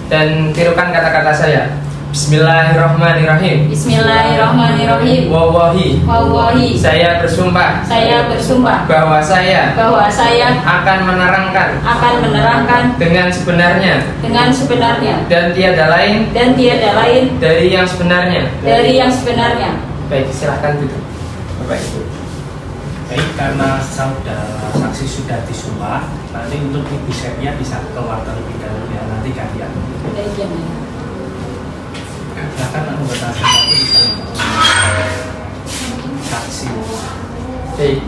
dan tirukan kata-kata saya. Bismillahirrahmanirrahim. Bismillahirrahmanirrahim. Wallahi. Saya bersumpah. Bahwa saya akan menerangkan dengan sebenarnya. Dan tiada lain. Dari yang sebenarnya. Baik, silakan duduk. Bapak Ibu. Baik, karena saksi sudah disumpah, nanti untuk Ibu Sepia bisa keluar terlebih dahulu ya, nanti gantian. Silakan anggota satu bisa saksi. Baik,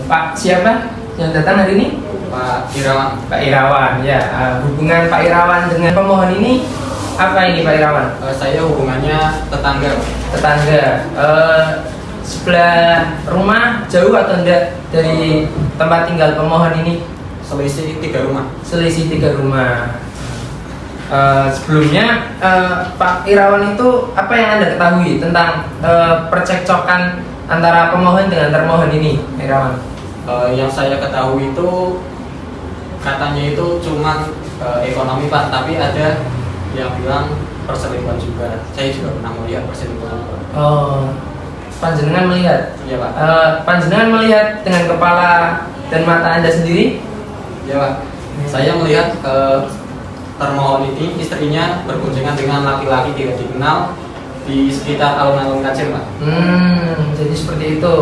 Pak siapa yang datang hari ini? Pak Irawan. Pak Irawan, ya. Hubungan Pak Irawan dengan pemohon ini apa ini Pak Irawan? Saya hubungannya tetangga. Tetangga. Sebelah rumah jauh atau enggak dari tempat tinggal pemohon ini? Selisih 3 rumah. Selisih 3 rumah. Sebelumnya Pak Irawan itu apa yang Anda ketahui tentang percekcokan antara pemohon dengan termohon ini, Pak Irawan? Yang saya ketahui itu katanya itu cuma ekonomi Pak, tapi ada yang bilang perselingkuhan juga. Saya juga pernah melihat perselingkuhan Pak. Oh, panjenengan melihat? Iya Pak. Panjenengan melihat dengan kepala dan mata Anda sendiri? Iya Pak. Saya melihat termohon ini istrinya berboncengan dengan laki-laki tidak dikenal di sekitar alun-alun Kajen Pak. Jadi seperti itu.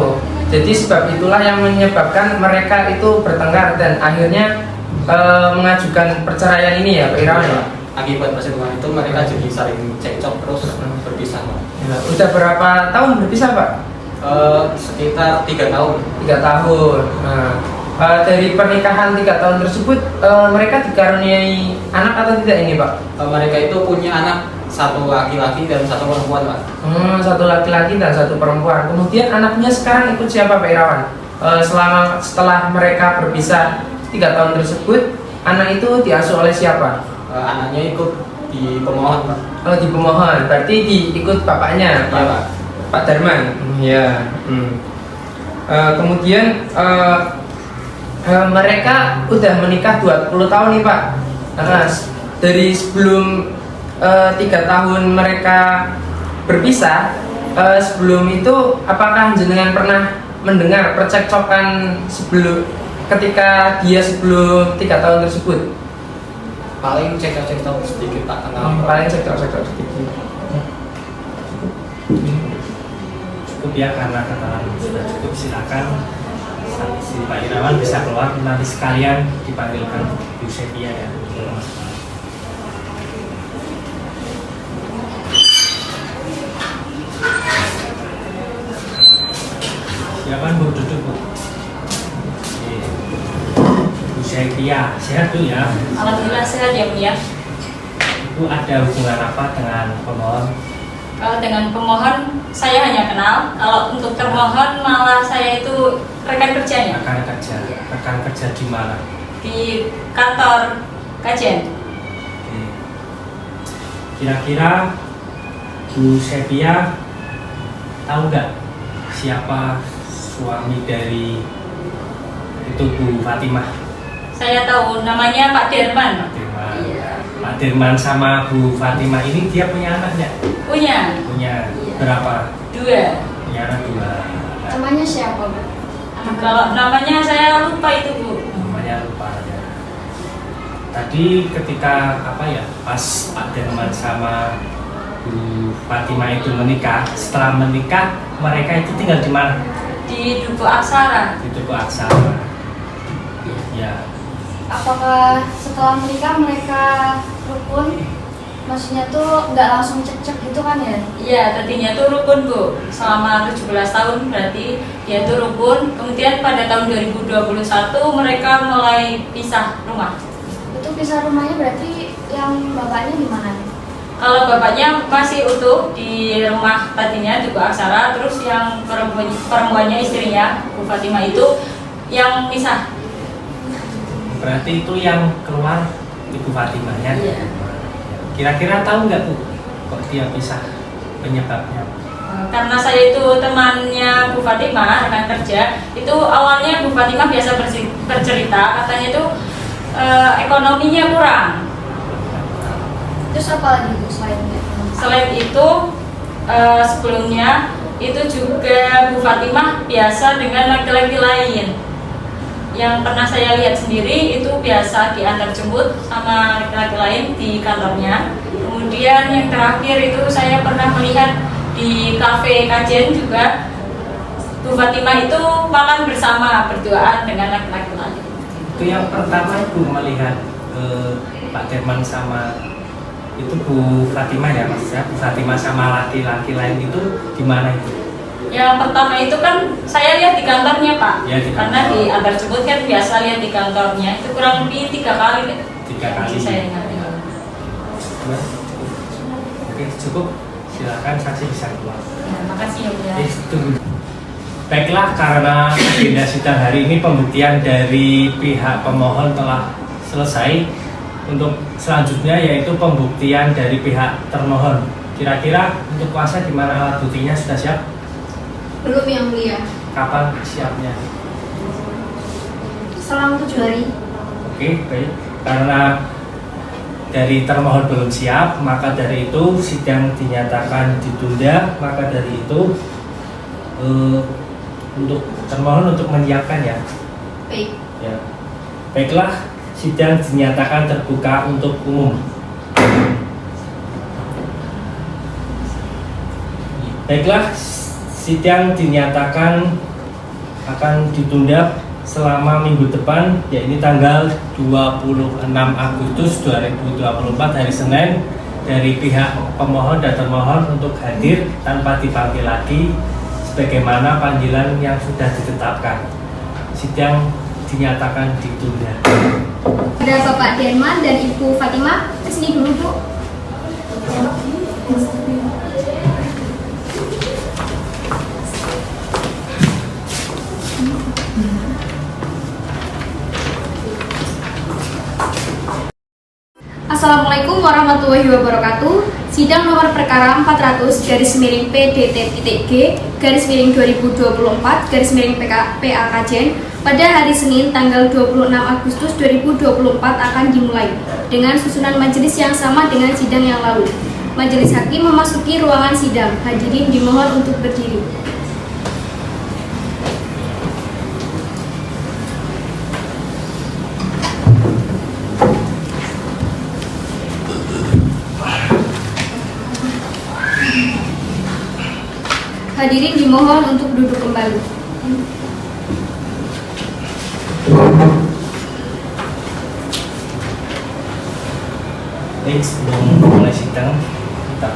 Jadi sebab itulah yang menyebabkan mereka itu bertengkar dan akhirnya mengajukan perceraian ini ya Pak Irawan ya? Akibat perselingkuhan itu mereka jadi saling cekcok terus berpisah Pak. Ya, udah berapa tahun berpisah Pak? Sekitar 3 tahun. 3 tahun. Nah, dari pernikahan 3 tahun tersebut mereka dikaruniai anak atau tidak ini Pak? Mereka itu punya anak, 1 laki-laki dan 1 perempuan Pak. 1 laki-laki dan 1 perempuan. Kemudian anaknya sekarang ikut siapa Pak Irawan? Setelah mereka berpisah 3 tahun tersebut, anak itu diasuh oleh siapa? Anaknya ikut di pemohon Pak. Oh di pemohon, berarti diikut bapaknya Pak, Ya, Pak Darman. Ya. Kemudian mereka udah menikah 20 tahun nih Pak. Dari sebelum 3 tahun mereka berpisah, sebelum itu apakah jenengan pernah mendengar percekcokan ketika dia sebelum 3 tahun tersebut? Paling cekcok sedikit Pak, kenal. Paling cekcok sedikit. Cukup ya, karena keterangan sudah cukup. Silakan saksi Pak Irawan bisa keluar, nanti sekalian dipanggilkan Bu Sepia ya. Silakan Bu, duduk Bu. Bu Sepia, sehat Bu ya? Alhamdulillah sehat ya Bu ya. Bu, ada hubungan apa dengan pemohon? Kalau dengan pemohon saya hanya kenal. Kalau untuk termohon malah saya itu rekan kerjanya Rekan kerja di mana? di kantor Kajen. Oke. Kira-kira Bu Sepia tahu nggak siapa suami dari itu Bu Fatimah? Saya tahu namanya Pak Derman. Iya. Pak Derman sama Bu Fatimah ini dia punya anak nggak? Punya Punya Iya. berapa? 2. Punya anak 2. Namanya siapa, Bu? Kalau namanya saya lupa itu, Bu. Namanya lupa ya. Tadi ketika pas Pak Derman sama Bu Fatima itu menikah, setelah menikah mereka itu tinggal di mana? Di Duku Aksara. Di Duku Aksara. Ya. Apakah setelah menikah mereka rukun? Maksudnya tuh nggak langsung cekcok gitu kan ya? Iya, tadinya tuh rukun, Bu. Selama 17 tahun berarti dia tuh rukun. Kemudian pada tahun 2021 mereka mulai pisah rumah. Itu pisah rumahnya berarti yang bapaknya di mana? Kalau bapaknya masih utuh di rumah tadinya Duku Aksara, terus yang perempuannya istrinya Bu Fatima itu yang pisah. Berarti itu yang keluar Ibu Fatimanya. Iya. Kira-kira tahu nggak Bu kok dia pisah, penyebabnya? Karena saya itu temannya Bu Fatima, rekan kerja. Itu awalnya Bu Fatima biasa bercerita, katanya itu ekonominya kurang. Terus apa lagi Bu selain itu? Selain itu sebelumnya itu juga Bu Fatimah biasa dengan laki-laki lain. Yang pernah saya lihat sendiri itu biasa diantar jemput sama laki-laki lain di kantornya. Kemudian yang terakhir itu saya pernah melihat di kafe kajian juga Bu Fatimah itu makan bersama berduaan dengan laki-laki lain. Itu yang pertama Ibu melihat Pak Derman sama itu Bu Fatimah ya maksudnya Bu Fatimah sama laki-laki lain itu di mana itu? Yang pertama itu kan saya lihat di kantornya, Pak. Ya, di kantor. Karena di antar jemput kan biasa lihat di kantornya. Itu kurang lebih 3 kali. 3 kali. Saya ingat. Oke, cukup. Silakan saksi bisa keluar. Ya, makasih ya, Bu. Ya. Baiklah, karena agenda sidang hari ini pembuktian dari pihak pemohon telah selesai. Untuk selanjutnya yaitu pembuktian dari pihak termohon. Kira-kira untuk kuasa di mana alat buktinya sudah siap? Belum yang mulia. Kapan siapnya? Selang 7 hari. Oke, baik. Karena dari termohon belum siap, maka dari itu sidang dinyatakan ditunda. Maka dari itu untuk termohon untuk menyiapkan ya. Baik. Ya. Baiklah, sidang dinyatakan terbuka untuk umum. Baiklah, sidang dinyatakan akan ditunda selama minggu depan, yaitu tanggal 26 Agustus 2024 hari Senin, dari pihak pemohon dan termohon untuk hadir tanpa dipanggil lagi sebagaimana panggilan yang sudah ditetapkan. Sidang dinyatakan ditunda. Ada Bapak Derman dan Ibu Fatimah, kesini dulu Bu. Assalamualaikum warahmatullahi wabarakatuh. Sidang nomor perkara 400/PDT.G/2024/PA Kajen pada hari Senin tanggal 26 Agustus 2024 akan dimulai dengan susunan majelis yang sama dengan sidang yang lalu. Majelis hakim memasuki ruangan sidang. Hadirin dimohon untuk berdiri. Hadirin dimohon untuk duduk kembali. Baik, sebelum mulai sidang, kita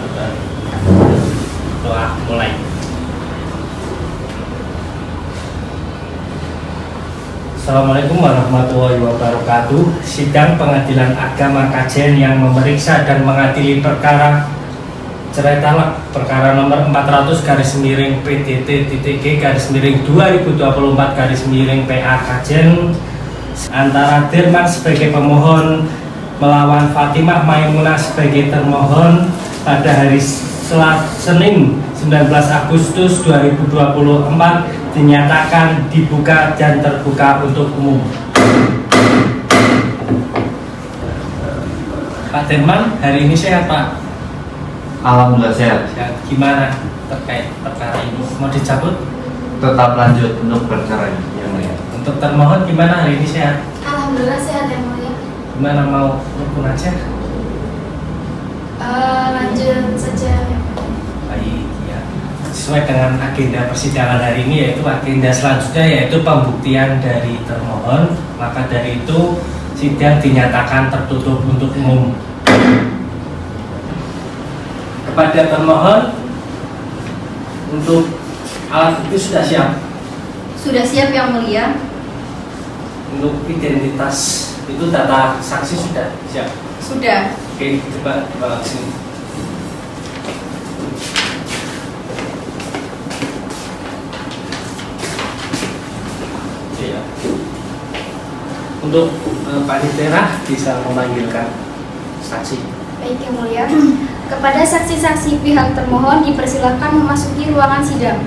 doa mulai. Assalamualaikum warahmatullahi wabarakatuh. Sidang Pengadilan Agama Kajen yang memeriksa dan mengadili perkara cerai talak perkara nomor 400/PDT.G/2024/PA Kajen antara Derman sebagai pemohon melawan Fatimah Maimunah sebagai termohon pada hari Senin 19 Agustus 2024 dinyatakan dibuka dan terbuka untuk umum. Pak Derman, hari ini sehat Pak? Alhamdulillah sehat. Gimana terkait perkara ini? Mau dicabut? tetap lanjut untuk bercerai yang mulia. Untuk termohon gimana hari ini, sehat? Alhamdulillah sehat yang mulia. Gimana, mau rukun aja? Lanjut saja. Baik, ya. Sesuai dengan agenda persidangan hari ini, yaitu agenda selanjutnya yaitu pembuktian dari termohon. Maka dari itu sidang dinyatakan tertutup untuk umum. Kepada termohon, untuk alat bukti sudah siap. Sudah siap yang mulia. Untuk identitas itu data saksi sudah siap. Sudah. Oke, coba bawa ke sini. Oke, ya. Untuk panitera bisa memanggilkan saksi. Baik yang mulia. Kepada saksi-saksi pihak termohon dipersilakan memasuki ruangan sidang.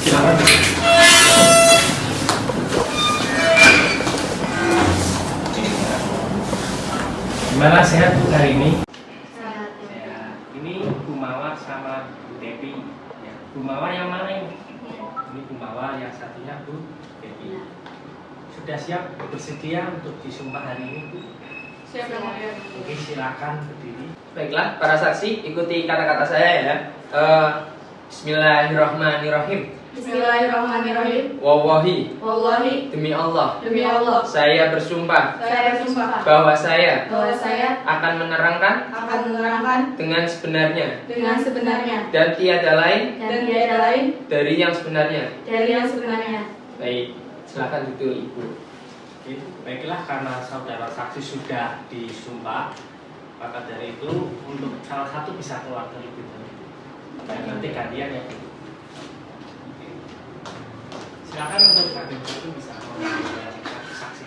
Silakan. Gimana, sehat Bu hari ini? Sehat. Ya, ini Bu Mawar sama Bu Devi. Ya, Bu Mawar yang mana ini? Ini Bu Mawar, yang satunya Bu Devi. Sudah siap bersedia untuk disumpah hari ini, Bu? Siap yang mulia. Oke, silakan berdiri. Baiklah, para saksi, ikuti kata-kata saya ya. Bismillahirrahmanirrahim. Bismillahirrahmanirrahim. Wallahi, Wallahi, demi Allah, demi Allah, saya bersumpah saya bersumpah bahwa saya bahwa saya akan menerangkan akan menerangkan dengan sebenarnya dengan sebenarnya dan tiada lain dan tiada lain dari yang sebenarnya. dari yang sebenarnya. Baik, silakan itu Ibu. Oke, baiklah, karena saudara saksi sudah disumpah, maka dari itu untuk salah satu bisa keluar terlebih dahulu. Dan nanti gantian ya, Bu. Oke. Silakan untuk gantian itu bisa memanggilkan saksi.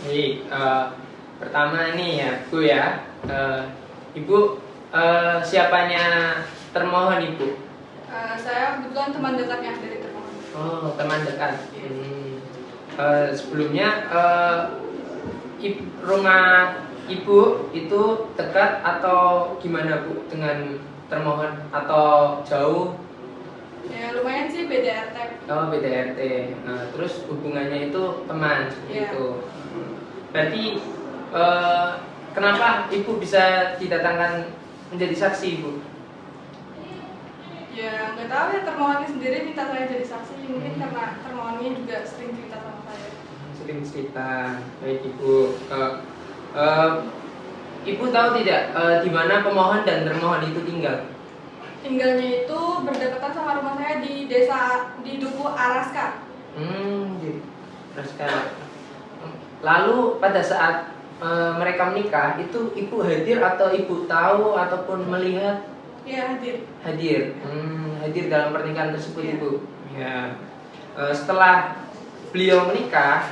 Baik, pertama ini ya Bu ya, Ibu siapanya termohon Ibu? Saya kebetulan teman dekatnya dari termohon. Oh, teman dekat. Sebelumnya rumah Ibu itu dekat atau gimana Bu dengan termohon atau jauh? Ya lumayan sih, beda RT. Oh, beda RT. Nah, terus hubungannya itu teman Iya. gitu. Berarti kenapa Ibu bisa didatangkan menjadi saksi, Ibu? Ya nggak tahu ya, termohonnya sendiri minta saya jadi saksi. Mungkin karena termohonnya juga sering cerita sama saya. Sering cerita. Baik Ibu. Ibu tahu tidak di mana pemohon dan termohon itu tinggal? Tinggalnya itu berdekatan sama rumah saya di desa, di Duku Araska. Gitu. Lalu pada saat mereka menikah itu Ibu hadir atau Ibu tahu ataupun melihat? Iya, hadir. Hadir. Hadir dalam pernikahan tersebut, Iya. Ibu. Ya. Setelah beliau menikah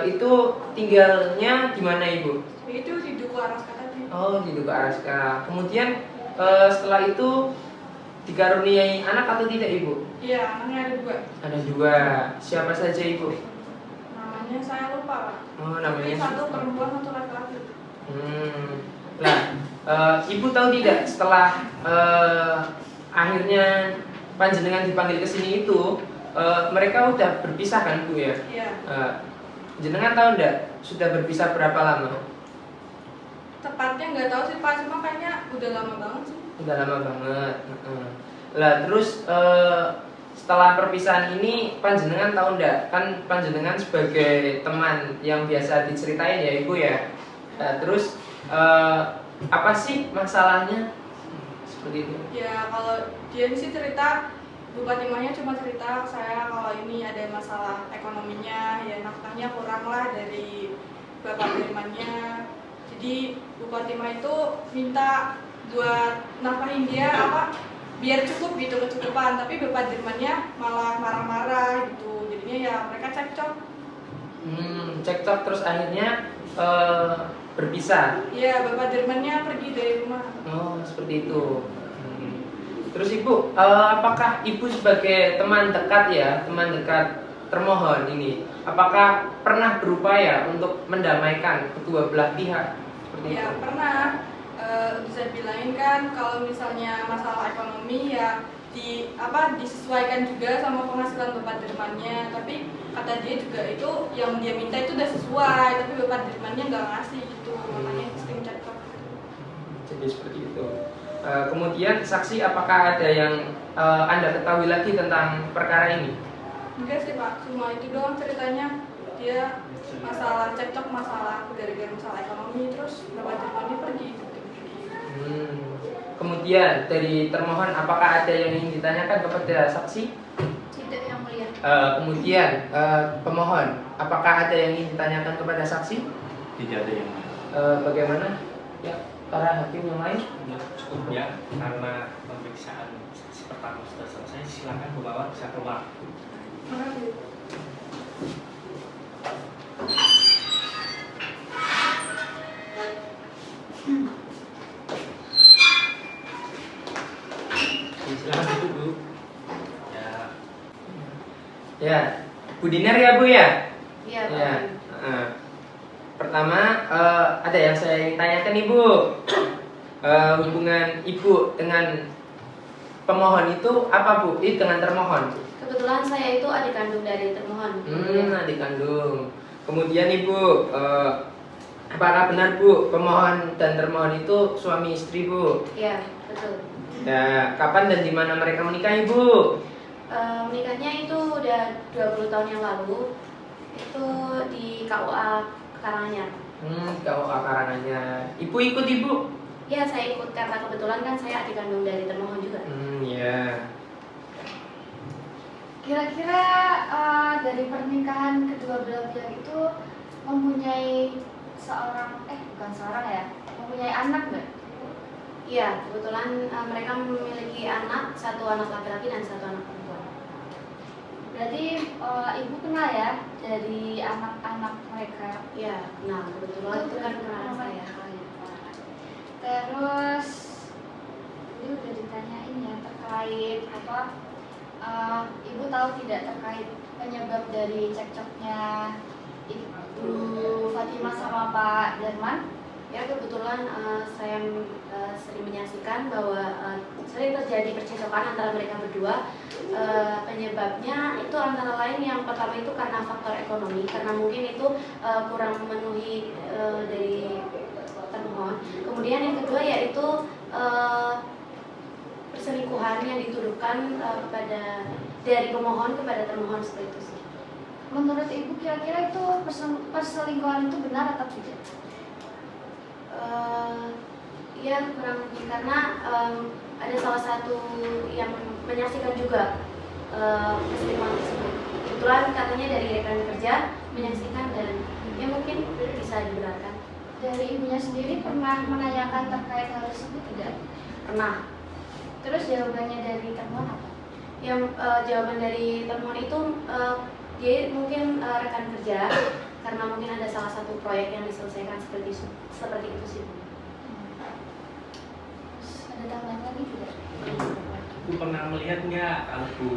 itu tinggalnya di mana, Ibu? Itu di Duku Araska tadi. Oh, di Duku Araska. Kemudian setelah itu dikaruniai anak atau tidak, Ibu? Iya, anaknya ada 2. Ada 2. Siapa saja, Ibu? Namanya saya lupa, Pak. Oh, Tapi namanya satu perempuan, satu laki-laki. Nah, Ibu tahu tidak setelah akhirnya panjenengan dipanggil ke sini itu mereka udah berpisah kan, Bu ya? Iya. Jenengan tahu enggak sudah berpisah berapa lama? Tepatnya nggak tahu sih Pak, cuma kayaknya udah lama banget sih. Udah lama banget. Lah terus setelah perpisahan ini panjenengan tahu enggak? Kan panjenengan sebagai teman yang biasa diceritain ya Ibu ya. Nah, terus apa sih masalahnya? Seperti itu. Ya kalau dia sih cerita, Bupati Mahnya cuma cerita saya kalau ini ada masalah ekonominya, ya nafkahnya kurang lah dari Bapak Firmannya. Jadi Bupati Mah itu minta buat nafkahin dia biar cukup gitu, kecukupan, tapi Bapak Dirmannya malah marah-marah gitu. Jadinya ya mereka cekcok. Cekcok terus akhirnya berpisah. Iya, Bapak Dirmannya pergi dari rumah. Oh, seperti itu. Terus Ibu, apakah Ibu sebagai teman dekat ya, teman dekat termohon ini, apakah pernah berupaya untuk mendamaikan kedua belah pihak? Seperti Ya itu? pernah. Bisa bilangin kan kalau misalnya masalah ekonomi ya disesuaikan juga sama penghasilan Bapak Dirmannya, tapi kata dia juga itu yang dia minta itu udah sesuai, tapi Bapak Dirmannya nggak ngasih gitu, makanya sering cekcok. Jadi seperti itu. Kemudian saksi, apakah ada yang Anda ketahui lagi tentang perkara ini? Enggak sih Pak, cuma itu doang ceritanya. Dia masalah cekcok, masalah gara-gara masalah ekonomi, terus Bapak Dirmannya pergi. Kemudian dari termohon, apakah ada yang ingin ditanyakan kepada saksi? Tidak, yang mulia. Kemudian pemohon, apakah ada yang ingin ditanyakan kepada saksi? Tidak ada yang lain. Bagaimana? Ya, para hakim yang lain? Ya, cukup ya, karena pemeriksaan saksi pertama sudah selesai. Silakan pembawa bisa keluar. Silakan duduk Bu. Ya. Ya, Bu Dinar ya Bu ya? Iya, Pak. Ya. Pertama, ada yang saya ingin tanyakan Ibu. Hubungan Ibu dengan pemohon itu apa Bu? Dengan termohon? Kebetulan saya itu adik kandung dari termohon. Adik kandung. Kemudian Ibu, apakah benar Bu pemohon dan termohon itu suami istri Bu? Iya, betul. Ya, kapan dan di mana mereka menikah Ibu? Menikahnya itu udah 20 tahun yang lalu. Itu di KUA Karanganyar. KUA Karanganyar. Ibu ikut Ibu? Ya, saya ikut karena kebetulan kan saya adik kandung dari termohon juga. Ya. Kira-kira dari pernikahan kedua belah pihak itu mempunyai mempunyai anak nggak? Iya, kebetulan mereka memiliki anak, satu anak laki-laki dan satu anak perempuan. Berarti ibu kenal ya dari anak-anak mereka? Iya, kenal. Kebetulan itu kan kenalan saya. Terus ini udah ditanyain ya terkait apa? Ibu tahu tidak terkait penyebab dari cekcoknya Ibu Fatimah sama Pak Darman? Ya, kebetulan saya sering menyaksikan bahwa sering terjadi percekcokan antara mereka berdua. Penyebabnya itu antara lain yang pertama itu karena faktor ekonomi, karena mungkin itu kurang memenuhi dari termohon. Kemudian yang kedua yaitu perselingkuhan yang dituduhkan dari pemohon kepada termohon, seperti itu sih. Menurut ibu kira-kira itu perselingkuhan itu benar atau tidak? Ya, kurang lebih karena ada salah satu yang menyaksikan juga perselingkuhan tersebut. Kebetulan katanya dari rekan kerja menyaksikan dan ya mungkin bisa dibenarkan. Dari ibunya sendiri pernah menanyakan terkait hal tersebut tidak? Pernah. Terus jawabannya dari termohon apa? Yang jawaban dari termohon itu dia mungkin rekan kerja karena mungkin ada salah satu proyek yang diselesaikan seperti itu sih. Ada tambahan lagi juga? Bu pernah melihat nggak kalau Bu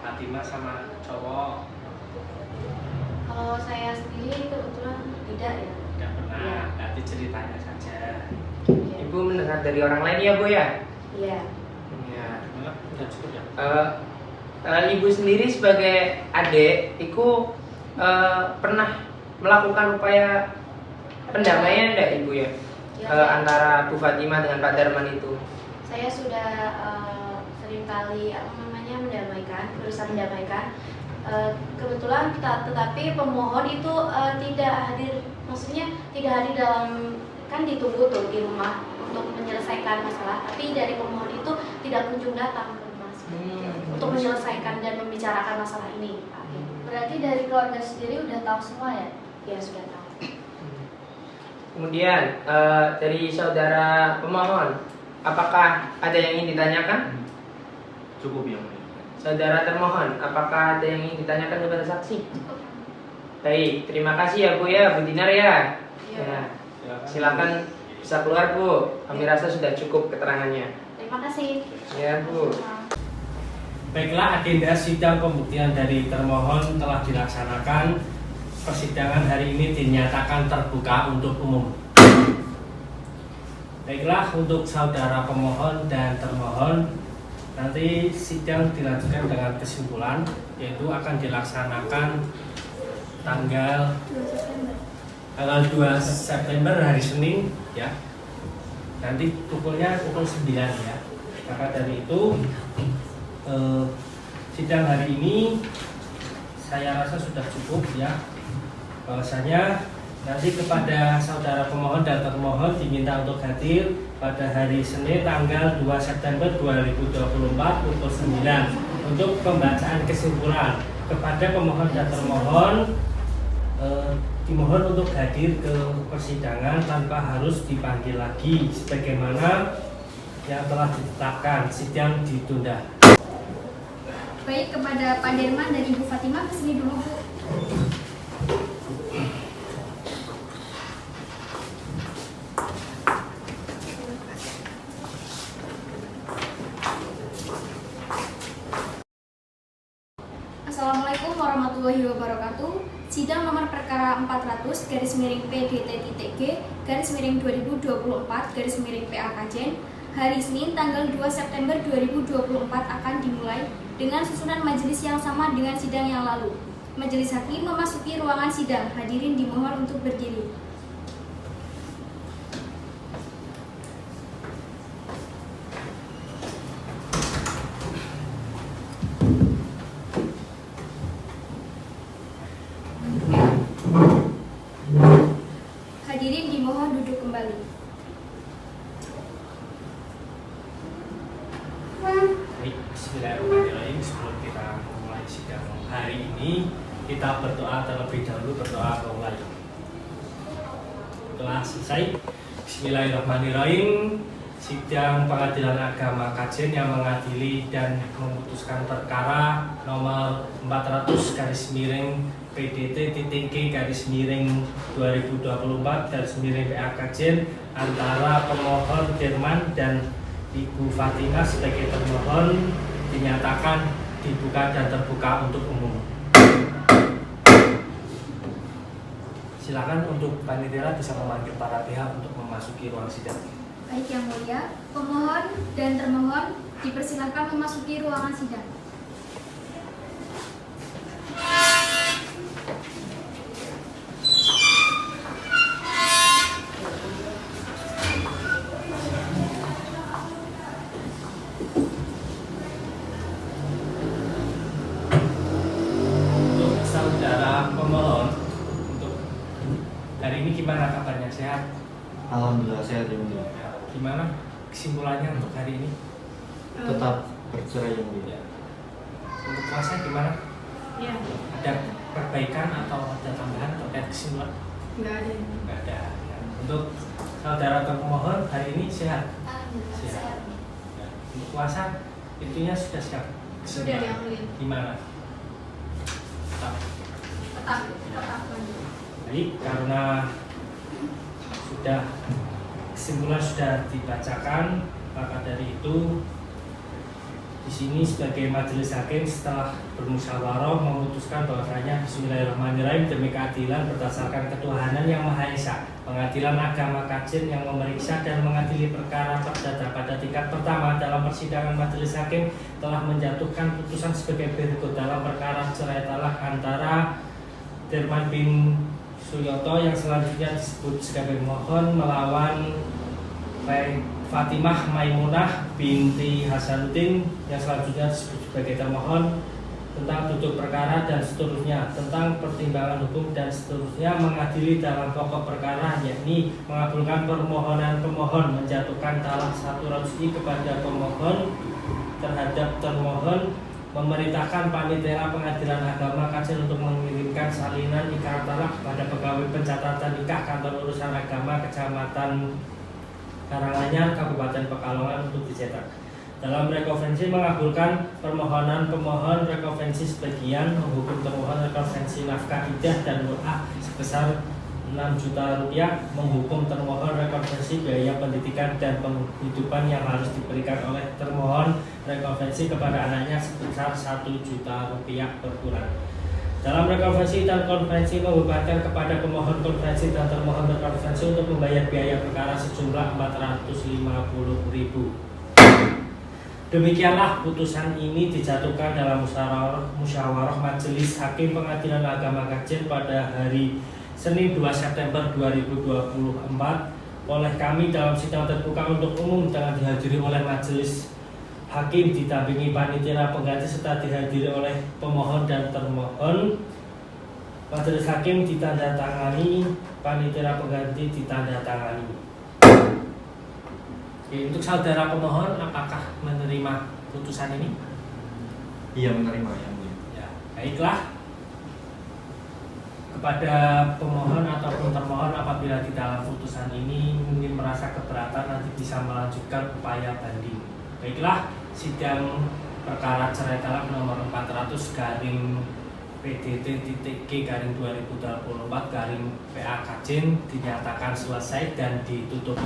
Fatimah sama cowok? Kalau saya sendiri kebetulan tidak ya. Tidak pernah, Ya. nanti ceritanya saja. Ibu mendengar dari orang lain ya Bu ya? Iya. Ya. Udah cukup ya? Ibu sendiri sebagai adik, itu pernah melakukan upaya pendamaian enggak Ibu ya? Ya, Antara Bu Fatimah dengan Pak Darman itu? saya sudah seringkali berusaha mendamaikan. Kebetulan tetapi pemohon itu tidak hadir, maksudnya tidak hadir dalam, kan ditunggu tuh di rumah untuk menyelesaikan masalah, tapi dari pemohon itu tidak kunjung datang ke rumah untuk menyelesaikan dan membicarakan masalah ini. Berarti dari keluarga sendiri udah tahu semua ya? Ya, sudah tahu. Kemudian dari saudara pemohon, apakah ada yang ingin ditanyakan? Cukup yang mulia. Saudara termohon, apakah ada yang ingin ditanyakan kepada saksi? Baik, terima kasih ya Bu ya, Bu Dinar ya. Iya. Ya. Silakan bisa keluar Bu. Kami rasa sudah cukup keterangannya. Terima Terima kasih. Ya Bu. Baiklah, agenda sidang pembuktian dari termohon telah dilaksanakan. Persidangan hari ini dinyatakan terbuka untuk umum. Baiklah, untuk saudara pemohon dan termohon, nanti sidang dilanjutkan dengan kesimpulan, yaitu akan dilaksanakan tanggal 2 September hari Senin ya. Nanti pukul 9 ya. Maka dari itu sidang hari ini saya rasa sudah cukup ya. Bahwasanya nanti kepada saudara pemohon dan termohon diminta untuk hadir pada hari Senin tanggal 2 September 2024 pukul 9 untuk pembacaan kesimpulan. Kepada pemohon dan termohon dimohon untuk hadir ke persidangan tanpa harus dipanggil lagi, sebagaimana yang telah ditetapkan. Sidang ditunda. Baik, kepada Pak Derman dan Ibu Fatimah kesini dulu Bu. Assalamualaikum warahmatullahi wabarakatuh. Sidang nomor perkara 400/PDT-G/2024/PA hari Senin tanggal 2 September 2024 akan dimulai dengan susunan majelis yang sama dengan sidang yang lalu. Majelis hakim memasuki ruangan sidang. Hadirin dimohon untuk berdiri. Hadirin dimohon duduk kembali. Baik, bismillahirrahmanirrahim. Sebelum kita memulai sidang hari ini, kita berdoa terlebih dahulu, berdoa mulai. Doa selesai. Bismillahirrahmanirrahim. Sidang Pengadilan Agama Kajen yang mengadili dan memutuskan perkara nomor 400/PDT-G/2024/PA antara pemohon Derman dan Ibu Fatimah sebagai termohon dinyatakan dibuka dan terbuka untuk umum. Silakan untuk panitia bisa memanggil para pihak untuk memasuki ruang sidang. Baik yang mulia, pemohon dan termohon dipersilakan memasuki ruangan sidang. Untuk saudara pemohon, untuk hari ini gimana kabarnya? Sehat? Alhamdulillah sehat ya mulia. Gimana kesimpulannya untuk hari ini? Tetap bercerai yang mulia. Untuk puasa gimana? Ya, Ada perbaikan atau ada tambahan terkait kesimpulan? nggak ada. Nggak ada. Ya. Untuk saudara pemohon hari ini sehat? Sehat. Ya. Untuk puasa itunya sudah siap? Sudah yang mulia. Gimana? Tetap. Tetap. Baik, karena sudah kesimpulan sudah dibacakan, maka dari itu di sini sebagai majelis hakim setelah bermusyawarah memutuskan bahwasanya bismillahirrahmanirrahim demi keadilan berdasarkan ketuhanan yang Maha Esa, Pengadilan Agama Kajen yang memeriksa dan mengadili perkara perdata pada tingkat pertama dalam persidangan majelis hakim telah menjatuhkan putusan sebagai berikut dalam perkara cerai talak antara Derman bin Suyoto yang selanjutnya disebut sebagai mohon melawan Fatimah Maimunah binti Hasanuddin yang selanjutnya disebut sebagai termohon tentang duduk perkara dan seterusnya, tentang pertimbangan hukum dan seterusnya, mengadili dalam pokok perkara yakni mengabulkan permohonan pemohon menjatuhkan talak 1 raj'i kepada pemohon terhadap termohon, memerintahkan panitia Pengadilan Agama Kajen untuk mengirimkan salinan ikrar talak kepada pegawai pencatatan nikah kantor urusan agama Kecamatan Karanganyar Kabupaten Pekalongan untuk dicetak. Dalam rekonvensi mengabulkan permohonan pemohon, rekonvensi sebagian menghukum termohon rekonvensi nafkah idah dan WA sebesar juta rupiah menghukum termohon rekonvensi biaya pendidikan dan penghidupan yang harus diberikan oleh termohon rekonvensi kepada anaknya sebesar 1 juta rupiah per bulan. Dalam rekonvensi dan konvensi membebankan kepada pemohon konvensi dan termohon rekonvensi untuk membayar biaya perkara sejumlah 450.000. Demikianlah putusan ini dijatuhkan dalam musyawarah Majelis Hakim Pengadilan Agama Kajen pada hari Senin 2 September 2024 oleh kami dalam sidang terbuka untuk umum dengan dihadiri oleh Majelis Hakim didampingi panitia pengganti serta dihadiri oleh pemohon dan termohon. Majelis Hakim ditandatangani, panitia pengganti ditandatangani. Oke, untuk saudara pemohon, apakah menerima putusan ini? Iya, menerima yang mulia. Ya, baiklah. Kepada pemohon ataupun termohon apabila di dalam putusan ini mungkin merasa keberatan nanti bisa melanjutkan upaya banding. Baiklah, sidang perkara cerai talak nomor 400/PDT.G/2024/PA Kajen dinyatakan selesai dan ditutup.